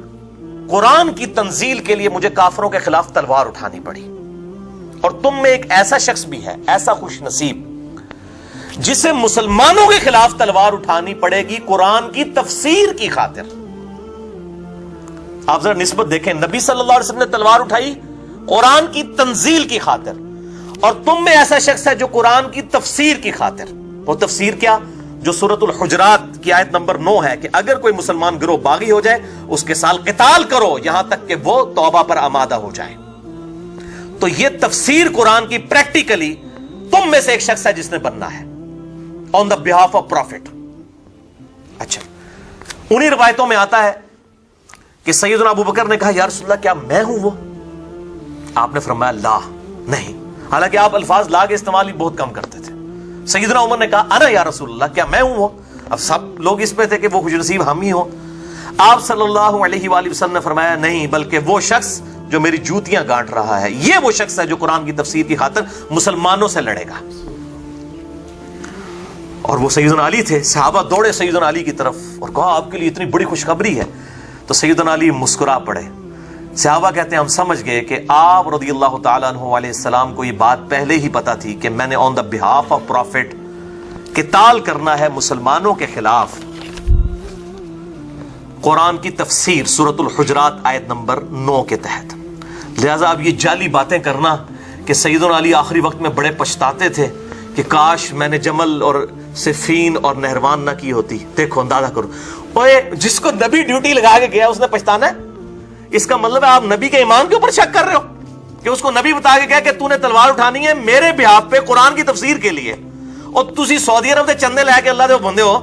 قرآن کی تنزیل کے لیے مجھے کافروں کے خلاف تلوار اٹھانی پڑی، اور تم میں ایک ایسا شخص بھی ہے، ایسا خوش نصیب جسے مسلمانوں کے خلاف تلوار اٹھانی پڑے گی قرآن کی تفسیر کی خاطر۔ آپ ذرا نسبت دیکھیں، نبی صلی اللہ علیہ وسلم نے تلوار اٹھائی قرآن کی تنزیل کی خاطر، اور تم میں ایسا شخص ہے جو قرآن کی تفسیر کی خاطر۔ وہ تفسیر کیا؟ جو سورۃ الحجرات کی آیت نمبر 9 ہے کہ اگر کوئی مسلمان گروہ باغی ہو جائے اس کے ساتھ قتال کرو یہاں تک کہ وہ توبہ پر آمادہ ہو جائے۔ تو یہ تفسیر قرآن کی پریکٹیکلی تم میں سے ایک شخص ہے جس نے بننا ہے آن دا بہاف آف پروفٹ۔ اچھا، انہی روایتوں میں آتا ہے کہ سیدنا ابو بکر نے کہا یا رسول اللہ کیا میں ہوں وہ؟ آپ نے فرمایا لا، نہیں، حالانکہ آپ الفاظ لا کے استعمال ہی بہت کم کرتے تھے۔ سیدنا عمر نے کہا انا یا رسول اللہ، کیا میں ہوں وہ؟ اب سب لوگ اس میں تھے کہ وہ خوش نصیب ہم ہی ہوں۔ آپ صلی اللہ علیہ وآلہ وسلم نے فرمایا نہیں، بلکہ وہ شخص جو میری جوتیاں گانٹ رہا ہے یہ وہ شخص ہے جو قرآن کی تفسیر کی خاطر مسلمانوں سے لڑے گا۔ اور وہ سیدنا علی تھے، صحابہ دوڑے سیدنا علی کی طرف اور کہا آپ کے لیے اتنی بڑی خوشخبری ہے، تو سیدنا علی مسکرا پڑے۔ صحابہ کہتے ہیں ہم سمجھ گئے کہ آپ رضی اللہ تعالیٰ عنہ علیہ السلام کو یہ بات پہلے ہی پتا تھی کہ میں نے آن دا بہاف آف پروفٹ قتال کرنا ہے مسلمانوں کے خلاف قرآن کی تفسیر سورۃ الحجرات آیت نمبر 9 کے تحت۔ لہذا اب یہ جعلی باتیں کرنا کہ سیدنا علی آخری وقت میں بڑے پچھتاتے تھے کہ کاش میں نے جمل اور صفین اور نہروان نہ کی ہوتی۔ دیکھو اندازہ کرو، اوے جس کو نبی ڈیوٹی لگا کے گیا اس نے پچھتانا ہے؟ اس کا مطلب ہے آپ نبی کے ایمان کے اوپر شک کر رہے ہو کہ اس کو نبی بتا کے کہا کہ تو نے تلوار اٹھانی ہے میرے بہاف پہ قرآن کی تفسیر کے لیے، اور تسی سعودی عرب دے چندے لے کے اللہ دے بندے ہو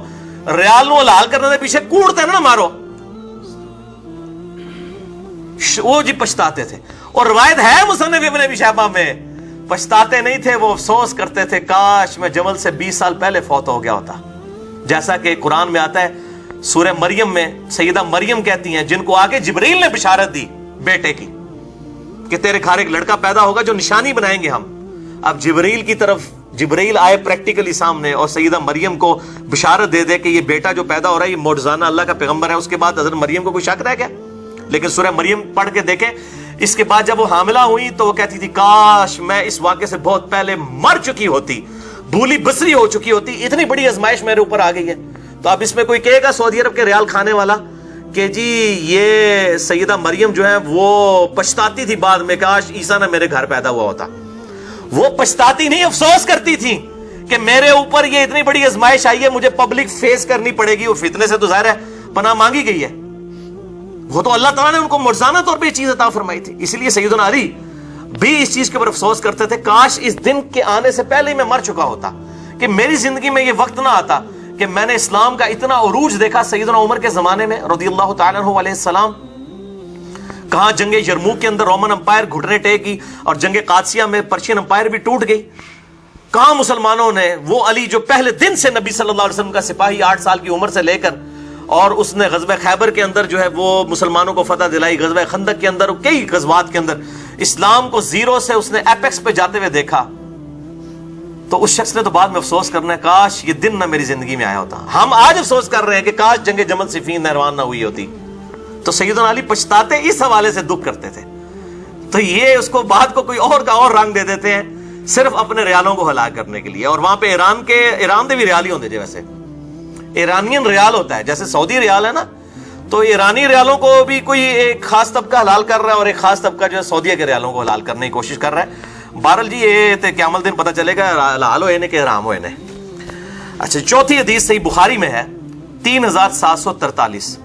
ریال نو حلال کرنے دے پیچھے کوڑتے نہ مارو۔ وہ جی پچھتاتے تھے، اور روایت ہے مصنف ابن ابی شیبہ میں، پچھتاتے نہیں تھے، وہ افسوس کرتے تھے کاش میں جمل سے 20 سال پہلے فوت ہو گیا ہوتا۔ جیسا کہ قرآن میں آتا ہے سورہ مریم میں، سیدہ مریم کہتی ہیں جن کو آگے جبریل نے بشارت دی بیٹے کی کہ تیرے گھر ایک لڑکا پیدا ہوگا جو نشانی بنائیں گے ہم۔ اب جبریل کی طرف جبریل آئے پریکٹیکلی سامنے اور سیدہ مریم کو بشارت دے دے کہ یہ بیٹا جو پیدا ہو رہا ہے یہ معجزانہ اللہ کا پیغمبر ہے۔ اس کے بعد حضرت مریم کو کوئی شک رہ گیا؟ لیکن سورہ مریم پڑھ کے دیکھیں، اس کے بعد جب وہ حاملہ ہوئی تو وہ کہتی تھی کاش میں اس واقعے سے بہت پہلے مر چکی ہوتی، بھولی بسری ہو چکی ہوتی، اتنی بڑی آزمائش میرے اوپر آ گئی ہے۔ تو اب اس میں کوئی کہے گا سعودی عرب کے ریال کھانے والا کہ جی یہ سیدہ مریم جو ہے وہ پچھتاتی تھی بعد میں کاش عیسیٰ نہ میرے گھر پیدا ہوا ہوتا۔ وہ پچھتاتی نہیں، افسوس کرتی تھی کہ میرے اوپر یہ اتنی بڑی آزمائش آئی ہے، مجھے پبلک فیس کرنی پڑے گی۔ وہ فتنے سے تو ظاہر ہے پناہ مانگی گئی ہے، وہ تو اللہ تعالیٰ نے ان کو مرزانہ طور پہ یہ چیز عطا فرمائی تھی۔ اس لیے سیدنا علی بھی اس چیز کے اوپر افسوس کرتے تھے کاش اس دن کے آنے سے پہلے ہی میں مر چکا ہوتا، کہ میری زندگی میں یہ وقت نہ آتا کہ میں نے اسلام کا اتنا عروج دیکھا سیدنا عمر کے زمانے میں رضی اللہ تعالیٰ عنہ علیہ السلام۔ کہاں جنگ یرموک کے اندر رومن امپائر گھٹنے ٹیک گئی، اور جنگ قادسیہ میں پرشین امپائر بھی ٹوٹ گئی۔ کہاں مسلمانوں نے وہ علی جو پہلے دن سے نبی صلی اللہ علیہ وسلم کا سپاہی 8 سال کی عمر سے لے کر، اور اس نے غزوہ خیبر کے اندر جو ہے وہ مسلمانوں کو فتح دلائی، غزوہ خندق کے اندر، کئی غزوات کے اندر اسلام کو زیرو سے اس نے ایپیکس پہ جاتے ہوئے دیکھا۔ تو اس شخص نے تو بعد میں افسوس کرنا ہے کاش یہ دن نہ میری زندگی میں آیا ہوتا. ہم آج افسوس کر رہے ہیں کہ کاش جنگ جمل صفین نہروان نہ ہوئی ہوتی. تو سیدنا علی پچھتاتے اس حوالے سے دکھ کرتے تھے. تو یہ اس کو بات کو کوئی اور کا اور رنگ دے دیتے ہیں صرف اپنے ریالوں کو ہلاک کرنے کے لیے. اور وہاں پہ ایران دے بھی ریال ہی ہوتے جی. ویسے ایرانین ریال ہوتا ہے جیسے سعودی ریال ہے نا, تو ایرانی ریالوں کو بھی کوئی ایک خاص طبقہ حلال کر رہا ہے اور ایک خاص طبقہ جو ہے سعودیہ کے ریالوں کو حلال کرنے کی کوشش کر رہا ہے. بہرحال جی یہ قیامت دن پتہ چلے گا حلال ہوئے نے کہ حرام ہوئے نے. اچھا, چوتھی حدیث صحیح بخاری میں ہے 3743.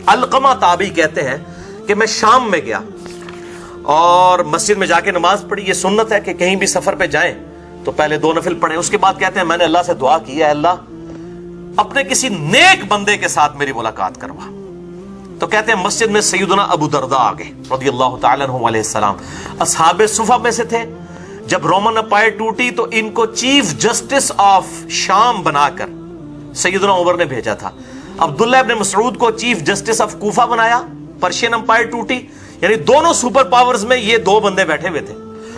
علقمہ تابعی کہتے ہیں کہ میں شام میں گیا اور مسجد میں جا کے نماز پڑھی. یہ سنت ہے کہ کہیں بھی سفر پہ جائیں تو پہلے 2 نفل پڑھیں. اس کے بعد کہتے ہیں میں نے اللہ سے دعا کی ہے اللہ اپنے کسی نیک بندے کے ساتھ میری ملاقات کروا. تو کہتے ہیں مسجد میں سیدنا ابو درداء آ گئے رضی اللہ تعالیٰ عنہ علیہ السلام. اصحاب صفہ میں سے تھے. جب رومن امپائر ٹوٹی تو ان کو چیف جسٹس آف شام بنا کر سیدنا عمر نے بھیجا تھا. عبداللہ ابن مسعود کو چیف جسٹس آف کوفہ بنایا. پرشین امپائر ٹوٹی, یعنی دونوں سپر پاورز میں یہ 2 بندے بیٹھے ہوئے تھے.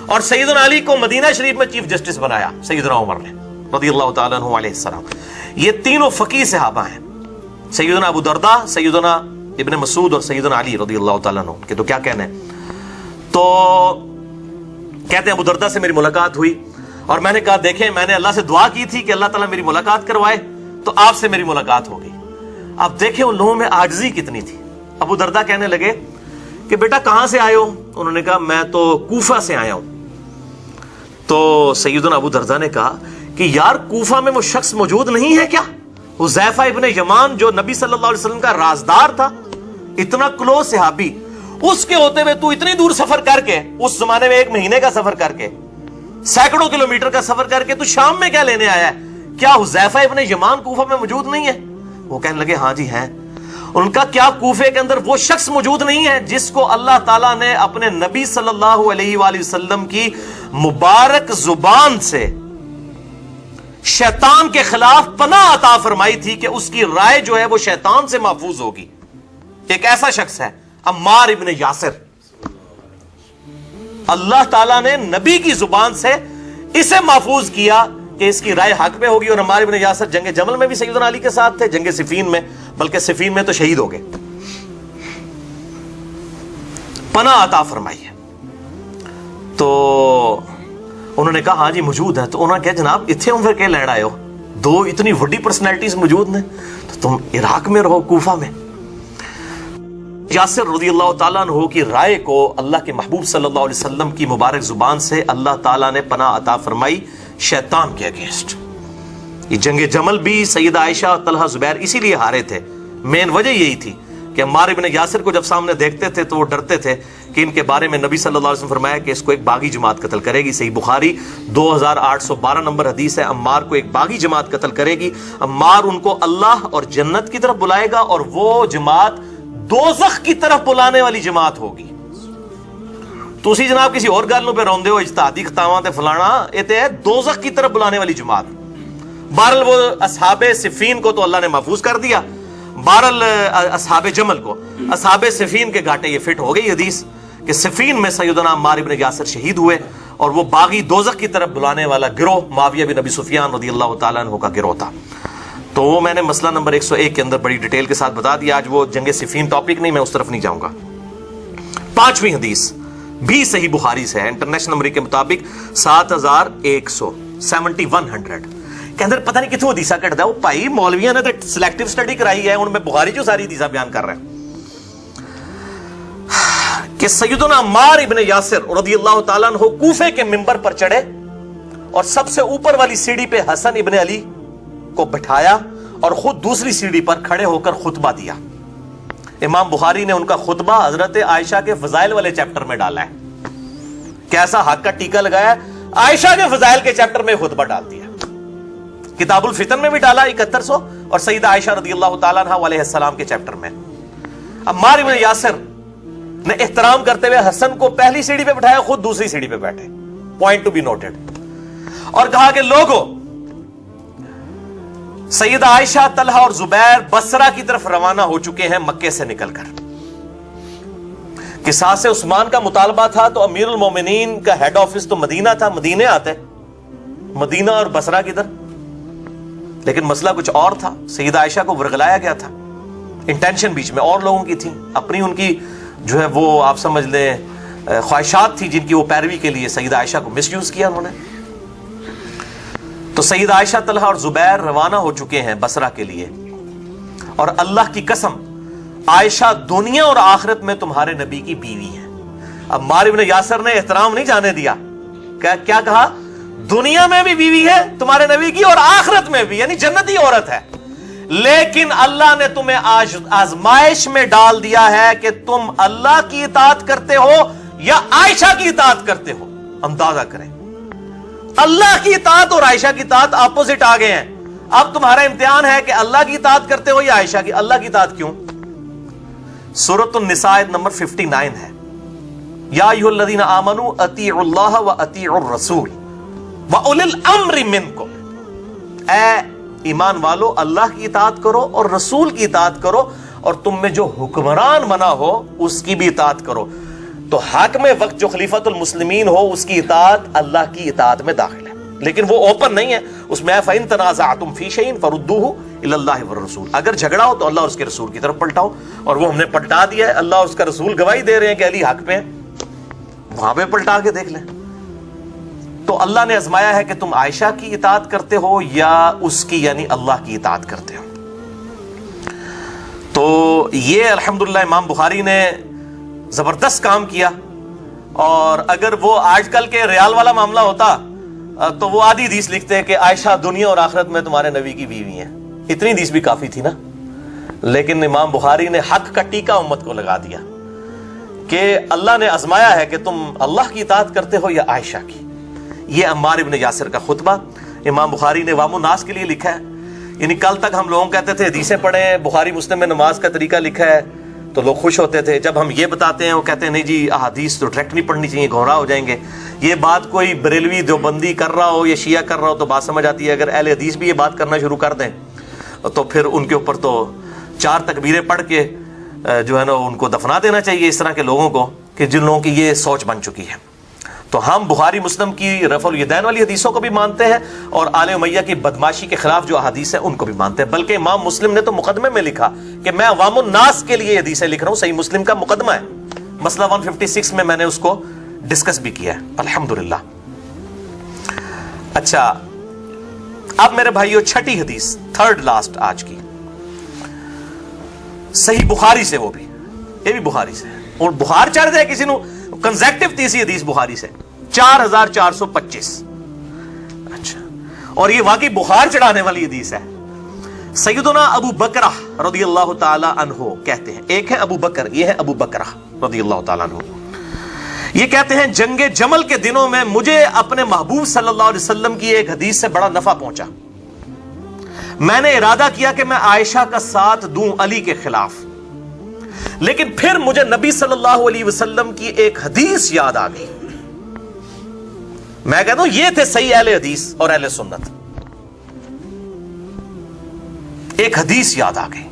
اور سیدنا علی کو مدینہ شریف میں چیف جسٹس بنایا سیدنا عمر نے رضی اللہ تعالیٰ عنہ علیہ السلام. یہ تینوں فقیہ صحابہ ہیں, سیدنا ابو درداء, سیدنا ابن مسعود اور سیدنا علی رضی اللہ تعالیٰ عنہ کے. تو کیا کہنا ہے, تو کہتے ہیں ابو درداء سے میری ملاقات ہوئی اور میں نے کہا دیکھیں میں نے اللہ سے دعا کی تھی کہ اللہ تعالیٰ میری ملاقات کروائے تو آپ سے میری ملاقات ہو گئی. اب دیکھیں ان لوگوں میں عاجزی کتنی تھی. ابو درداء کہنے لگے کہ بیٹا کہاں سے آئے ہو؟ انہوں نے کہا میں تو کوفہ سے آیا ہوں. تو سیدنا ابو درداء نے کہا کہ یار کوفہ میں وہ شخص موجود نہیں ہے کیا, حذیفہ ابن یمان جو نبی صلی اللہ علیہ وسلم کا رازدار تھا, اتنا کلوز صحابی, اس کے ہوتے ہوئے تو اتنی دور سفر کر کے, اس زمانے میں 1 مہینے کا سفر کر کے, سینکڑوں کلومیٹر کا سفر کر کے تو شام میں کیا لینے آیا ہے؟ کیا حذیفہ ابن یمان کوفہ میں موجود نہیں ہے؟ وہ کہنے لگے ہاں جی ہیں. ان کا کیا کوفے کے اندر وہ شخص موجود نہیں ہے جس کو اللہ تعالیٰ نے اپنے نبی صلی اللہ علیہ وآلہ وسلم کی مبارک زبان سے شیطان کے خلاف پناہ عطا فرمائی تھی کہ اس کی رائے جو ہے وہ شیطان سے محفوظ ہوگی. ایک ایسا شخص ہے عمار ابن یاسر. اللہ تعالیٰ نے نبی کی زبان سے اسے محفوظ کیا کہ اس کی رائے حق پہ ہوگی. اور عمار ابن یاسر جنگ جمل میں بھی سیدنا علی کے ساتھ تھے, جنگ صفین میں, بلکہ صفین میں تو شہید ہو گئے. پناہ عطا فرمائی ہے. تو انہوں نے کہا ہاں جی موجود ہے. تو انہوں نے کہا جناب اتنے ہوں پھر کہ لین آئے ہو, 2 اتنی بڑی پرسنالٹیز موجود ہیں تو تم عراق میں رہو, کوفہ میں. یاسر رضی اللہ تعالیٰ عنہ کی رائے کو اللہ کے محبوب صلی اللہ علیہ وسلم کی مبارک زبان سے اللہ تعالیٰ نے پناہ عطا فرمائی شیطان کے اگینسٹ. یہ جنگ جمل بھی سیدہ عائشہ, طلحہ, زبیر اسی لیے ہارے تھے. مین وجہ یہی تھی کہ عمار ابن یاسر کو جب سامنے دیکھتے تھے تو وہ ڈرتے تھے کہ ان کے بارے میں نبی صلی اللہ علیہ وسلم فرمایا کہ اس کو ایک باغی جماعت قتل کرے گی. صحیح بخاری 2812 نمبر حدیث ہے. عمار کو ایک باغی جماعت قتل کرے گی. عمار ان کو اللہ اور جنت کی طرف بلائے گا اور وہ جماعت دوزخ کی طرف بلانے والی جماعت ہوگی. تو اسی جناب کسی اور گل پہ روندے ہو اجتہادی خطاواں تے فلانا, یہ تے ہے دوزخ کی طرف بلانے والی جماعت. بہرحال وہ اصحاب صفین کو تو اللہ نے محفوظ کر دیا. بہرحال اصحاب جمل کو, اصحاب صفین کے گھاٹے یہ فٹ ہو گئی حدیث کہ صفین میں سیدنا عمار ابن یاسر شہید ہوئے اور وہ باغی دوزخ کی طرف بلانے والا گروہ معاویہ بن ابی سفیان رضی اللہ تعالیٰ عنہ کا گروہ تھا. تو وہ میں نے مسئلہ نمبر 101 کے اندر بڑی ڈیٹیل کے ساتھ بتا دیا. آج وہ جنگ صفین ٹاپک نہیں, میں اس طرف نہیں جاؤں گا. 5ویں حدیث بھی صحیح بخاری سے ہے, انٹرنیشنل نمبر کے مطابق 7100 کے اندر پتہ نہیں کتوں حدیثہ کٹ دا. وہ بھائی مولویاں نے تو سلیکٹیو سٹڈی کرائی ہے, ان میں بخاری جو ساری حدیثہ بیان کر رہے ہیں کہ سیدنا عمار ابن یاسر رضی اللہ تعالیٰ عنہ کوفے کے منبر پر چڑھے اور سب سے اوپر والی سیڑھی پہ حسن ابن علی کو بٹھایا اور خود دوسری سیڑھی پر کھڑے ہو کر خطبہ دیا. امام بخاری نے ان کا خطبہ حضرت عائشہ کے فضائل والے چیپٹر میں ڈالا ہے. کیسا حق کا ٹیکا لگایا, عائشہ کے فضائل کے چیپٹر میں خطبہ ڈال دیا. کتاب الفتن میں بھی ڈالا 7100 اور سیدہ عائشہ رضی اللہ تعالیٰ عنہ علیہ السلام کے چیپٹر میں. عمار ابن یاسر نے احترام کرتے ہوئے حسن کو پہلی سیڑھی پہ بٹھایا, خود دوسری سیڑھی پہ بیٹھے, پوائنٹ ٹو بی نوٹڈ, اور کہا کہ لوگوں سیدہ عائشہ, طلحہ اور زبیر بصرہ کی طرف روانہ ہو چکے ہیں مکے سے نکل کر. قصاص عثمان کا مطالبہ تھا تو امیر المومنین کا ہیڈ آفس تو مدینہ تھا, مدینے آتے مدینہ اور بصرہ کدھر؟ لیکن مسئلہ کچھ اور تھا. سیدہ عائشہ کو ورغلایا گیا تھا. انٹینشن بیچ میں اور لوگوں کی تھی, اپنی ان کی جو ہے وہ آپ سمجھ لیں خواہشات تھی جن کی وہ پیروی کے لیے سیدہ عائشہ کو مس یوز کیا انہوں نے. تو سیدہ عائشہ, طلحہ اور زبیر روانہ ہو چکے ہیں بصرہ کے لیے, اور اللہ کی قسم عائشہ دنیا اور آخرت میں تمہارے نبی کی بیوی ہے. اب عمار ابن یاسر نے احترام نہیں جانے دیا, کیا کہا؟ دنیا میں بھی بیوی ہے تمہارے نبی کی اور آخرت میں بھی, یعنی جنتی عورت ہے. لیکن اللہ نے تمہیں آزمائش میں ڈال دیا ہے کہ تم اللہ کی اطاعت کرتے ہو یا عائشہ کی اطاعت کرتے ہو. اندازہ کریں, اللہ کی اطاعت اور عائشہ کی اطاعت اپوزٹ آ گئے ہیں. اب تمہارا امتحان ہے کہ اللہ کی اطاعت کرتے ہو یا عائشہ کی. اللہ کی اطاعت کیوں؟ سورۃ النساء آیت نمبر 59 ہے, یا ایھا الذین آمنوا اطیعوا اللہ واطیعوا الرسول واولی الامر منکم. اے ایمان والو, اللہ کی اطاعت کرو اور رسول کی اطاعت کرو, اور تم میں جو حکمران بنا ہو اس کی بھی اطاعت کرو. تو حاکم وقت جو خلیفۃ المسلمین ہو اس کی اطاعت اللہ کی اطاعت میں داخل ہے, لیکن وہ اوپن نہیں ہے. اس میں فَإِن تَنَازَعْتُمْ فِي شَيْءٍ فَرُدُّوهُ إِلَى اللَّهِ وَالرَّسُولِ. اگر جھگڑا ہو تو اللہ اور اس کے رسول کی طرف پلٹاؤ, اور وہ ہم نے پلٹا دیا ہے. اللہ اور اس کا رسول گواہی دے رہے ہیں کہ علی حق پہ ہیں, وہاں پہ پلٹا کے دیکھ لیں. تو اللہ نے آزمایا ہے کہ تم عائشہ کی اطاعت کرتے ہو یا اس کی, یعنی اللہ کی اطاعت کرتے ہو. تو یہ الحمدللہ امام بخاری نے زبردست کام کیا. اور اگر وہ آج کل کے ریال والا معاملہ ہوتا تو وہ آدھی حدیث لکھتے ہیں کہ عائشہ دنیا اور آخرت میں تمہارے نبی کی بیوی ہیں. اتنی حدیث بھی کافی تھی نا. لیکن امام بخاری نے حق کا ٹیکا امت کو لگا دیا کہ اللہ نے آزمایا ہے کہ تم اللہ کی اطاعت کرتے ہو یا عائشہ کی. یہ عمار ابن یاسر کا خطبہ امام بخاری نے عوام الناس کے لیے لکھا ہے. یعنی کل تک ہم لوگوں کہتے تھے حدیثیں پڑھیں, بخاری مسلم میں نماز کا طریقہ لکھا ہے, تو لوگ خوش ہوتے تھے. جب ہم یہ بتاتے ہیں وہ کہتے ہیں نہیں جی احادیث تو ڈائریکٹ نہیں پڑھنی چاہیے, گھبراہ ہو جائیں گے. یہ بات کوئی بریلوی دیوبندی کر رہا ہو یا شیعہ کر رہا ہو تو بات سمجھ آتی ہے. اگر اہل حدیث بھی یہ بات کرنا شروع کر دیں تو پھر ان کے اوپر تو 4 تکبیریں پڑھ کے جو ہے نا ان کو دفنا دینا چاہیے, اس طرح کے لوگوں کو, کہ جن لوگوں کی یہ سوچ بن چکی ہے. تو ہم بخاری مسلم کی رفع الیدین والی حدیثوں کو بھی مانتے ہیں, اور آل امیہ کی بدماشی کے خلاف جو احادیث ہیں ان کو بھی مانتے ہیں. بلکہ امام مسلم نے تو مقدمے میں لکھا کہ میں عوام الناس کے لیے حدیثیں لکھ رہا ہوں. صحیح مسلم کا مقدمہ ہے, مسئلہ 156 میں نے اس کو ڈسکس بھی کیا ہے الحمدللہ. اچھا, اب میرے بھائیو چھٹی حدیث, تھرڈ لاسٹ آج کی, صحیح بخاری سے, وہ بھی یہ بھی بخاری سے, اور بخار چڑھ جائے کسی نو کنزیکٹو تیسری حدیث بخاری سے 4425. اچھا, اور یہ واقعی بخار چڑھانے والی حدیث ہے. سیدنا ابو بکرہ رضی اللہ تعالی عنہ کہتے ہیں, ایک ہے ابو بکر, یہ ہے ابو بکرہ رضی اللہ تعالی عنہ, یہ کہتے ہیں جنگ جمل کے دنوں میں مجھے اپنے محبوب صلی اللہ علیہ وسلم کی ایک حدیث سے بڑا نفع پہنچا. میں نے ارادہ کیا کہ میں عائشہ کا ساتھ دوں علی کے خلاف, لیکن پھر مجھے نبی صلی اللہ علیہ وسلم کی ایک حدیث یاد آ گئی. میں کہتا ہوں یہ تھے صحیح اہل حدیث اور اہل سنت. ایک حدیث یاد آ گئی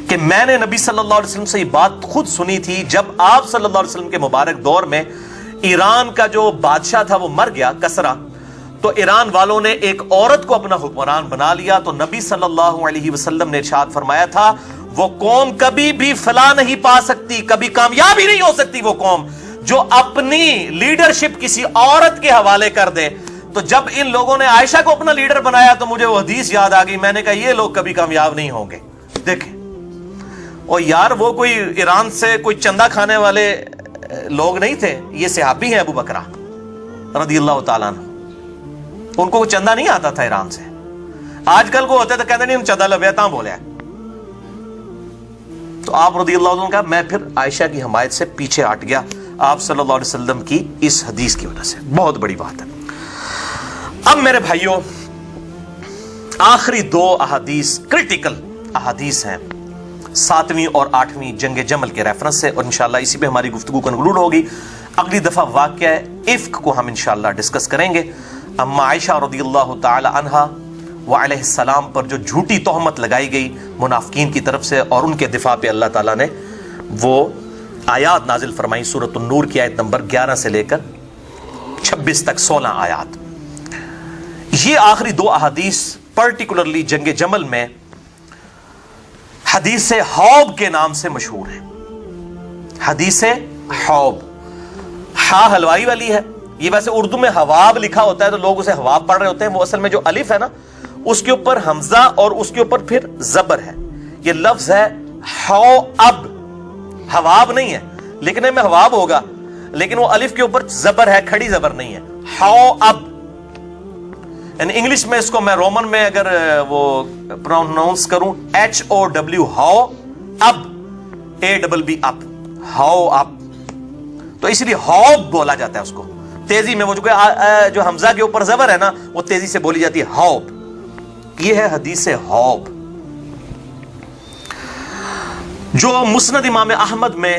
کہ میں نے نبی صلی اللہ علیہ وسلم سے یہ بات خود سنی تھی جب آپ صلی اللہ علیہ وسلم کے مبارک دور میں ایران کا جو بادشاہ تھا وہ مر گیا, کسرا. تو ایران والوں نے ایک عورت کو اپنا حکمران بنا لیا. تو نبی صلی اللہ علیہ وسلم نے ارشاد فرمایا تھا وہ قوم کبھی بھی فلاح نہیں پا سکتی, کبھی کامیاب ہی نہیں ہو سکتی وہ قوم جو اپنی لیڈرشپ کسی عورت کے حوالے کر دے. تو جب ان لوگوں نے عائشہ کو اپنا لیڈر بنایا تو مجھے وہ حدیث یاد آ گئی. میں نے کہا یہ لوگ کبھی کامیاب نہیں ہوں گے. دیکھیں, اور یار وہ کوئی ایران سے کوئی چندہ کھانے والے لوگ نہیں تھے, یہ صحابی ہیں ابو بکرہ رضی اللہ تعالیٰ عنہ. ان کو چندہ نہیں آتا تھا ایران سے. آج کل کو ہوتے تو کہتے نہیں ہم چندہ لبیتا بولے. تو آپ رضی اللہ عنہ کا میں پھر عائشہ کی حمایت سے پیچھے ہٹ گیا آپ صلی اللہ علیہ وسلم کی اس حدیث کی وجہ سے. بہت بڑی بات ہے. اب میرے بھائیوں آخری 2 احادیث کرٹیکل احادیث ہیں 7ویں اور 8ویں جنگ جمل کے ریفرنس سے, اور انشاءاللہ اسی پہ ہماری گفتگو کنکلوڈ ہوگی. اگلی دفعہ واقعہ افک کو ہم انشاءاللہ ڈسکس کریں گے. اما عائشہ رضی اللہ تعالی عنہا وعلیہ السلام پر جو جھوٹی تہمت لگائی گئی منافقین کی طرف سے, اور ان کے دفاع پہ اللہ تعالیٰ نے وہ آیات نازل فرمائی سورۃ النور کی آیت نمبر 11 سے لے کر 26 تک 16 آیات. یہ آخری دو احادیث پرٹیکولرلی جنگ جمل میں حدیث حوب کے نام سے مشہور ہے. حدیث حوب، ہا حلوائی والی ہے. یہ ویسے اردو میں حواب لکھا ہوتا ہے تو لوگ اسے حواب پڑھ رہے ہوتے ہیں. وہ اصل میں جو الف ہے نا، اس کے اوپر حمزہ اور اس کے اوپر پھر زبر ہے. یہ لفظ ہے ہو اب، حواب نہیں ہے. لکھنے میں حواب ہوگا لیکن وہ الف کے اوپر زبر ہے، کھڑی زبر نہیں ہے. ہو اب، یعنی انگلش میں اس کو میں رومن میں اگر وہ پروناؤنس کروں HOW، ہو اب، ABB اب، ہو اب. تو اس لیے ہوب بولا جاتا ہے اس کو. تیزی میں وہ جو حمزہ کے اوپر زبر ہے نا، وہ تیزی سے بولی جاتی ہے ہوب. یہ ہے حدیث ہوب جو مسند امام احمد میں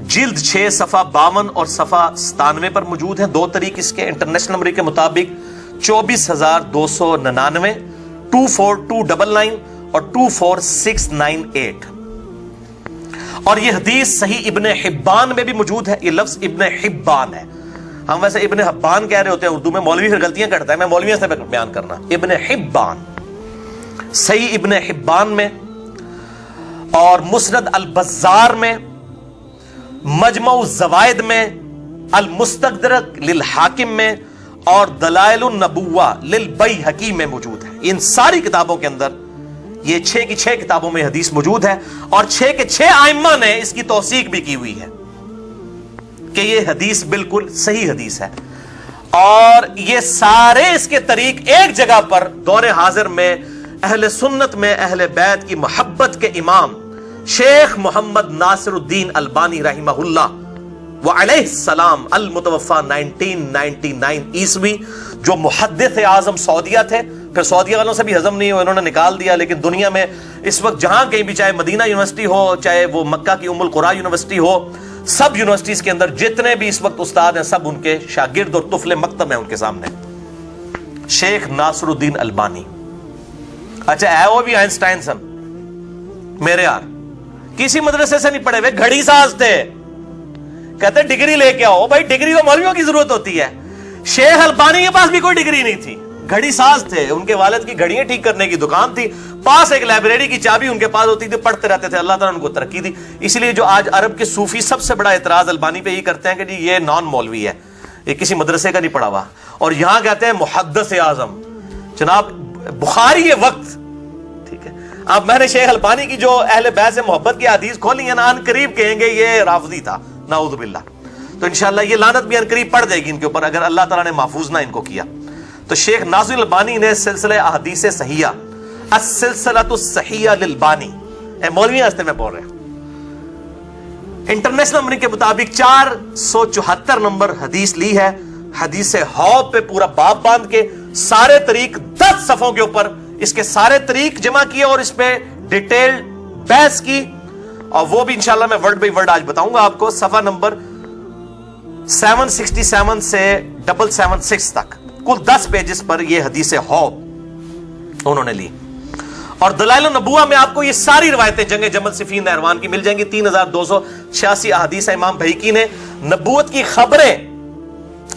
جلد 6 صفحہ 52 اور صفحہ 97 پر موجود ہیں. 2 طریق اس کے انٹرنیشنل نمبر کے مطابق 24,299 24299 اور 24698. اور یہ حدیث صحیح ابن حبان میں بھی موجود ہے. یہ لفظ ابن حبان ہے. ہم ویسے ابن حبان کہہ رہے ہوتے ہیں اردو میں، مولوی پھر غلطیاں کرتا ہے، میں مولویوں سے بیان کرنا. ابن حبان صحیح ابن حبان میں اور مسند البزار میں، مجمع الزوائد میں، المستدرک للحاکم میں اور دلائل النبوہ للبیہقی میں موجود ہے. ان ساری کتابوں کے اندر یہ 6 کی 6 کتابوں میں حدیث موجود ہے اور 6 کے 6 ائمہ نے اس کی توثیق بھی کی ہوئی ہے کہ یہ حدیث بالکل صحیح حدیث ہے. اور یہ سارے اس کے طریق ایک جگہ پر دور حاضر میں اہل سنت میں اہل بیت کی محبت کے امام شیخ محمد ناصر الدین البانی رحمہ اللہ وعلیہ السلام المتوفى 1999 عیسوی، جو محدث اعظم سعودیہ تھے. پھر سعودیہ والوں سے بھی ہضم نہیں ہو، انہوں نے نکال دیا. لیکن دنیا میں اس وقت جہاں کہیں بھی، چاہے مدینہ یونیورسٹی ہو، چاہے وہ مکہ کی ام القریٰ یونیورسٹی ہو، سب یونیورسٹیز کے اندر جتنے بھی اس وقت استاد ہیں سب ان کے شاگرد اور طفل مکتب ہیں ان کے سامنے. شیخ ناصر الدین البانی. اچھا ہے وہ بھی آئنسٹائن سن میرے یار، کسی مدرسے سے نہیں پڑھے ہوئے، گھڑی ساز تھے. کہتے ڈگری لے کے آؤ. بھائی ڈگری تو مولویوں کی ضرورت ہوتی ہے. شیخ البانی کے پاس بھی کوئی ڈگری نہیں تھی، گھڑی ساز تھے. ان کے والد کی گھڑیاں ٹھیک کرنے کی دکان تھی، پاس ایک لائبریری کی چابی ان کے پاس ہوتی تھی، پڑھتے رہتے تھے. اللہ تعالیٰ نے ان کو ترقی دی. اس لیے جو آج عرب کے صوفی سب سے بڑا اعتراض البانی پہ یہ کرتے ہیں کہ جی یہ نان مولوی ہے، یہ کسی مدرسے کا نہیں پڑھا ہوا. اور یہاں کہتے ہیں محدث اعظم. جناب بخاری یہ وقت، ٹھیک ہے. اب میں نے شیخ البانی کی جو اہل بیت سے محبت کی حدیث کھولی ہیں نا، ان قریب کہیں گے یہ رافضی تھا، نعوذ باللہ. تو انشاءاللہ یہ لعنت بھی ان قریب پڑ جائے گی ان کے اوپر اگر اللہ تعالیٰ نے محفوظ نہ ان کو کیا. تو شیخ ناصر البانی نے سلسلہ احادیث صحیحہ، السلسلۃ الصحیحہ للبانی، مولوی ہستے میں بول رہے ہیں، انٹرنیشنل نمبر کے مطابق 474 نمبر حدیث لی ہے. حدیث حوب پہ پورا باب باندھ کے سارے طریق 10 صفحوں کے اوپر اس کے سارے طریق جمع کیے اور اس پہ ڈیٹیل بحث کی. اور وہ بھی انشاءاللہ میں ورڈ بائی ورڈ آج بتاؤں گا آپ کو. صفحہ نمبر 767 سے 776 تک کل 10 پیجز پر یہ حدیث حوب انہوں نے لی. اور دلائل النبوہ میں آپ کو یہ ساری روایتیں جنگ جمل صفین نہروان کی مل جائیں گی. 3286 احادیث امام بہیقی نے نبوت کی خبریں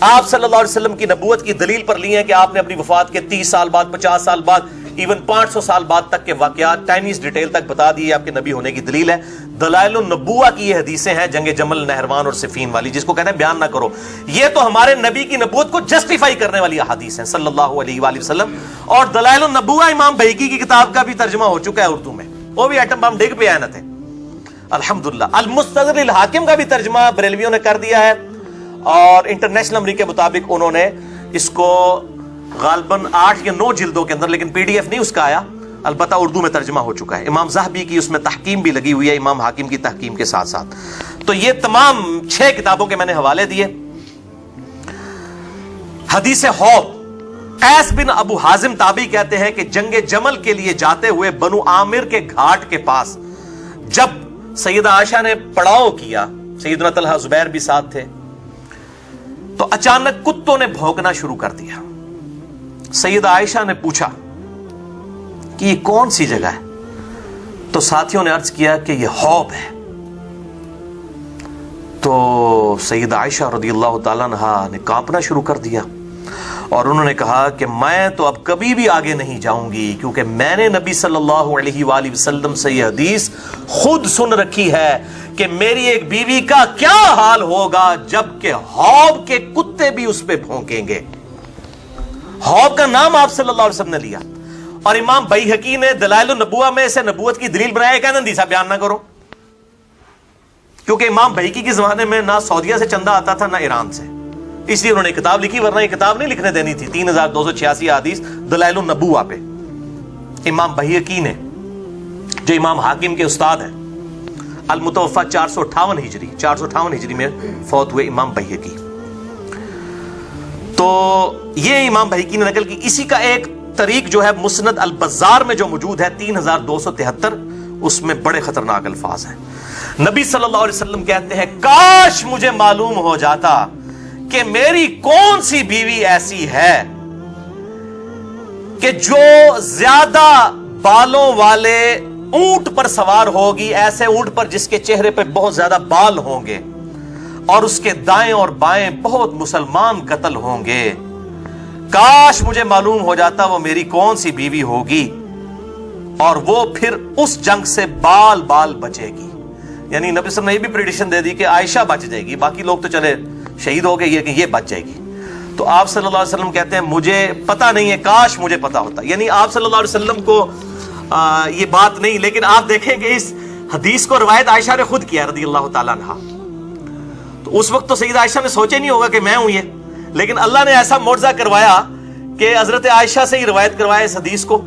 آپ صلی اللہ علیہ وسلم کی نبوت کی دلیل پر لی ہیں کہ آپ نے اپنی وفات کے 30 سال بعد، 50 سال بعد، ایون 500 سال بعد تک کے واقعات ٹائنیز ڈیٹیل تک بتا دیے. آپ کے نبی ہونے کی دلیل ہے. دلائل النبوہ کی یہ حدیثیں ہیں جنگ جمل، نہروان اور صفین والی، جس کو کہتے ہیں بیان نہ کرو. یہ تو ہمارے نبی کی نبوت کو جسٹیفائی کرنے والی احادیث ہیں صلی اللہ علیہ وآلہ وسلم. اور دلائل النبوہ امام بہیقی کی کتاب کا بھی ترجمہ ہو چکا ہے اردو میں، وہ بھی ایٹم بم ڈگ پہ آئے نہ تھے الحمدللہ. المستدرک للحاکم کا بھی ترجمہ بریلویوں نے کر دیا ہے اور انٹرنیشنل نمبر کے مطابق انہوں نے اس کو غالباً 8 یا 9 جلدوں کے اندر، لیکن PDF نہیں اس کا آیا، البتہ اردو میں ترجمہ ہو چکا ہے. امام ذہبی کی اس میں تحکیم بھی لگی ہوئی ہے، امام حاکم کی تحکیم کے ساتھ ساتھ. تو یہ تمام 6 کتابوں کے میں نے حوالے دیے. حدیث حوب، قیس بن ابو حازم تابعی کہتے ہیں کہ جنگ جمل کے لیے جاتے ہوئے بنو عامر کے گھاٹ کے پاس جب سیدہ عائشہ نے پڑاؤ کیا، سیدنا طلحہ زبیر بھی ساتھ تھے، تو اچانک کتوں نے بھونکنا شروع کر دیا. سیدہ عائشہ نے پوچھا کہ یہ کون سی جگہ ہے؟ تو ساتھیوں نے عرض کیا کہ یہ حوب ہے. تو سیدہ عائشہ رضی اللہ تعالیٰ عنہا نے کانپنا شروع کر دیا اور انہوں نے کہا کہ میں تو اب کبھی بھی آگے نہیں جاؤں گی، کیونکہ میں نے نبی صلی اللہ علیہ وآلہ وسلم سے یہ حدیث خود سن رکھی ہے کہ میری ایک بیوی کا کیا حال ہوگا جب کہ حوض کے کتے بھی اس پہ بھونکیں گے۔ حوض کا نام آپ صلی اللہ علیہ وسلم نے لیا، اور امام بیہقی نے دلائل النبوہ میں اسے نبوت کی دلیل بنایا کہ حدیث بیان نہ کرو، کیونکہ امام بیہقی کے زمانے میں نہ سعودیہ سے چندہ آتا تھا نہ ایران سے، اس لیے انہوں نے کتاب لکھی، ورنہ یہ کتاب نہیں لکھنے دینی تھی۔ 3286 حدیث دلائل النبوہ پہ امام بیہقی نے، جو امام حاکم کے استاد ہیں، المتوفہ 458 ہجری میں فوت ہوئے امام بیہقی۔ تو یہ امام بیہقی نے نقل کی۔ اسی کا ایک طریق جو ہے مسند البزار میں جو موجود ہے 3273، اس میں بڑے خطرناک الفاظ ہیں۔ نبی صلی اللہ علیہ وسلم کہتے ہیں کاش مجھے معلوم ہو جاتا کہ میری کون سی بیوی ایسی ہے کہ جو زیادہ بالوں والے اونٹ پر سوار ہوگی، ایسے اونٹ پر جس کے چہرے پہ بہت زیادہ بال ہوں گے، اور اس کے دائیں اور بائیں بہت مسلمان قتل ہوں گے۔ کاش مجھے معلوم ہو جاتا وہ میری کون سی بیوی ہوگی، اور وہ پھر اس جنگ سے بال بچے گی۔ یعنی نبی صلی اللہ علیہ وسلم نے یہ بھی پریڈکشن دے دی کہ عائشہ بچ جائے گی، باقی لوگ تو چلے شہید ہو گئے، یہ بچ جائے گی۔ تو آپ صلی اللہ علیہ وسلم کہتے ہیں مجھے پتا نہیں ہے، کاش مجھے پتا ہوتا۔ یعنی آپ صلی اللہ علیہ وسلم کو یہ بات نہیں، لیکن آپ دیکھیں کہ اس حدیث کو روایت عائشہ نے خود کیا رضی اللہ تعالیٰ عنہا۔ تو اس وقت تو سیدہ عائشہ نے سوچے نہیں ہوگا کہ میں ہوں یہ، لیکن اللہ نے ایسا معجزہ کروایا کہ حضرت عائشہ سے ہی روایت کروایا اس حدیث کو،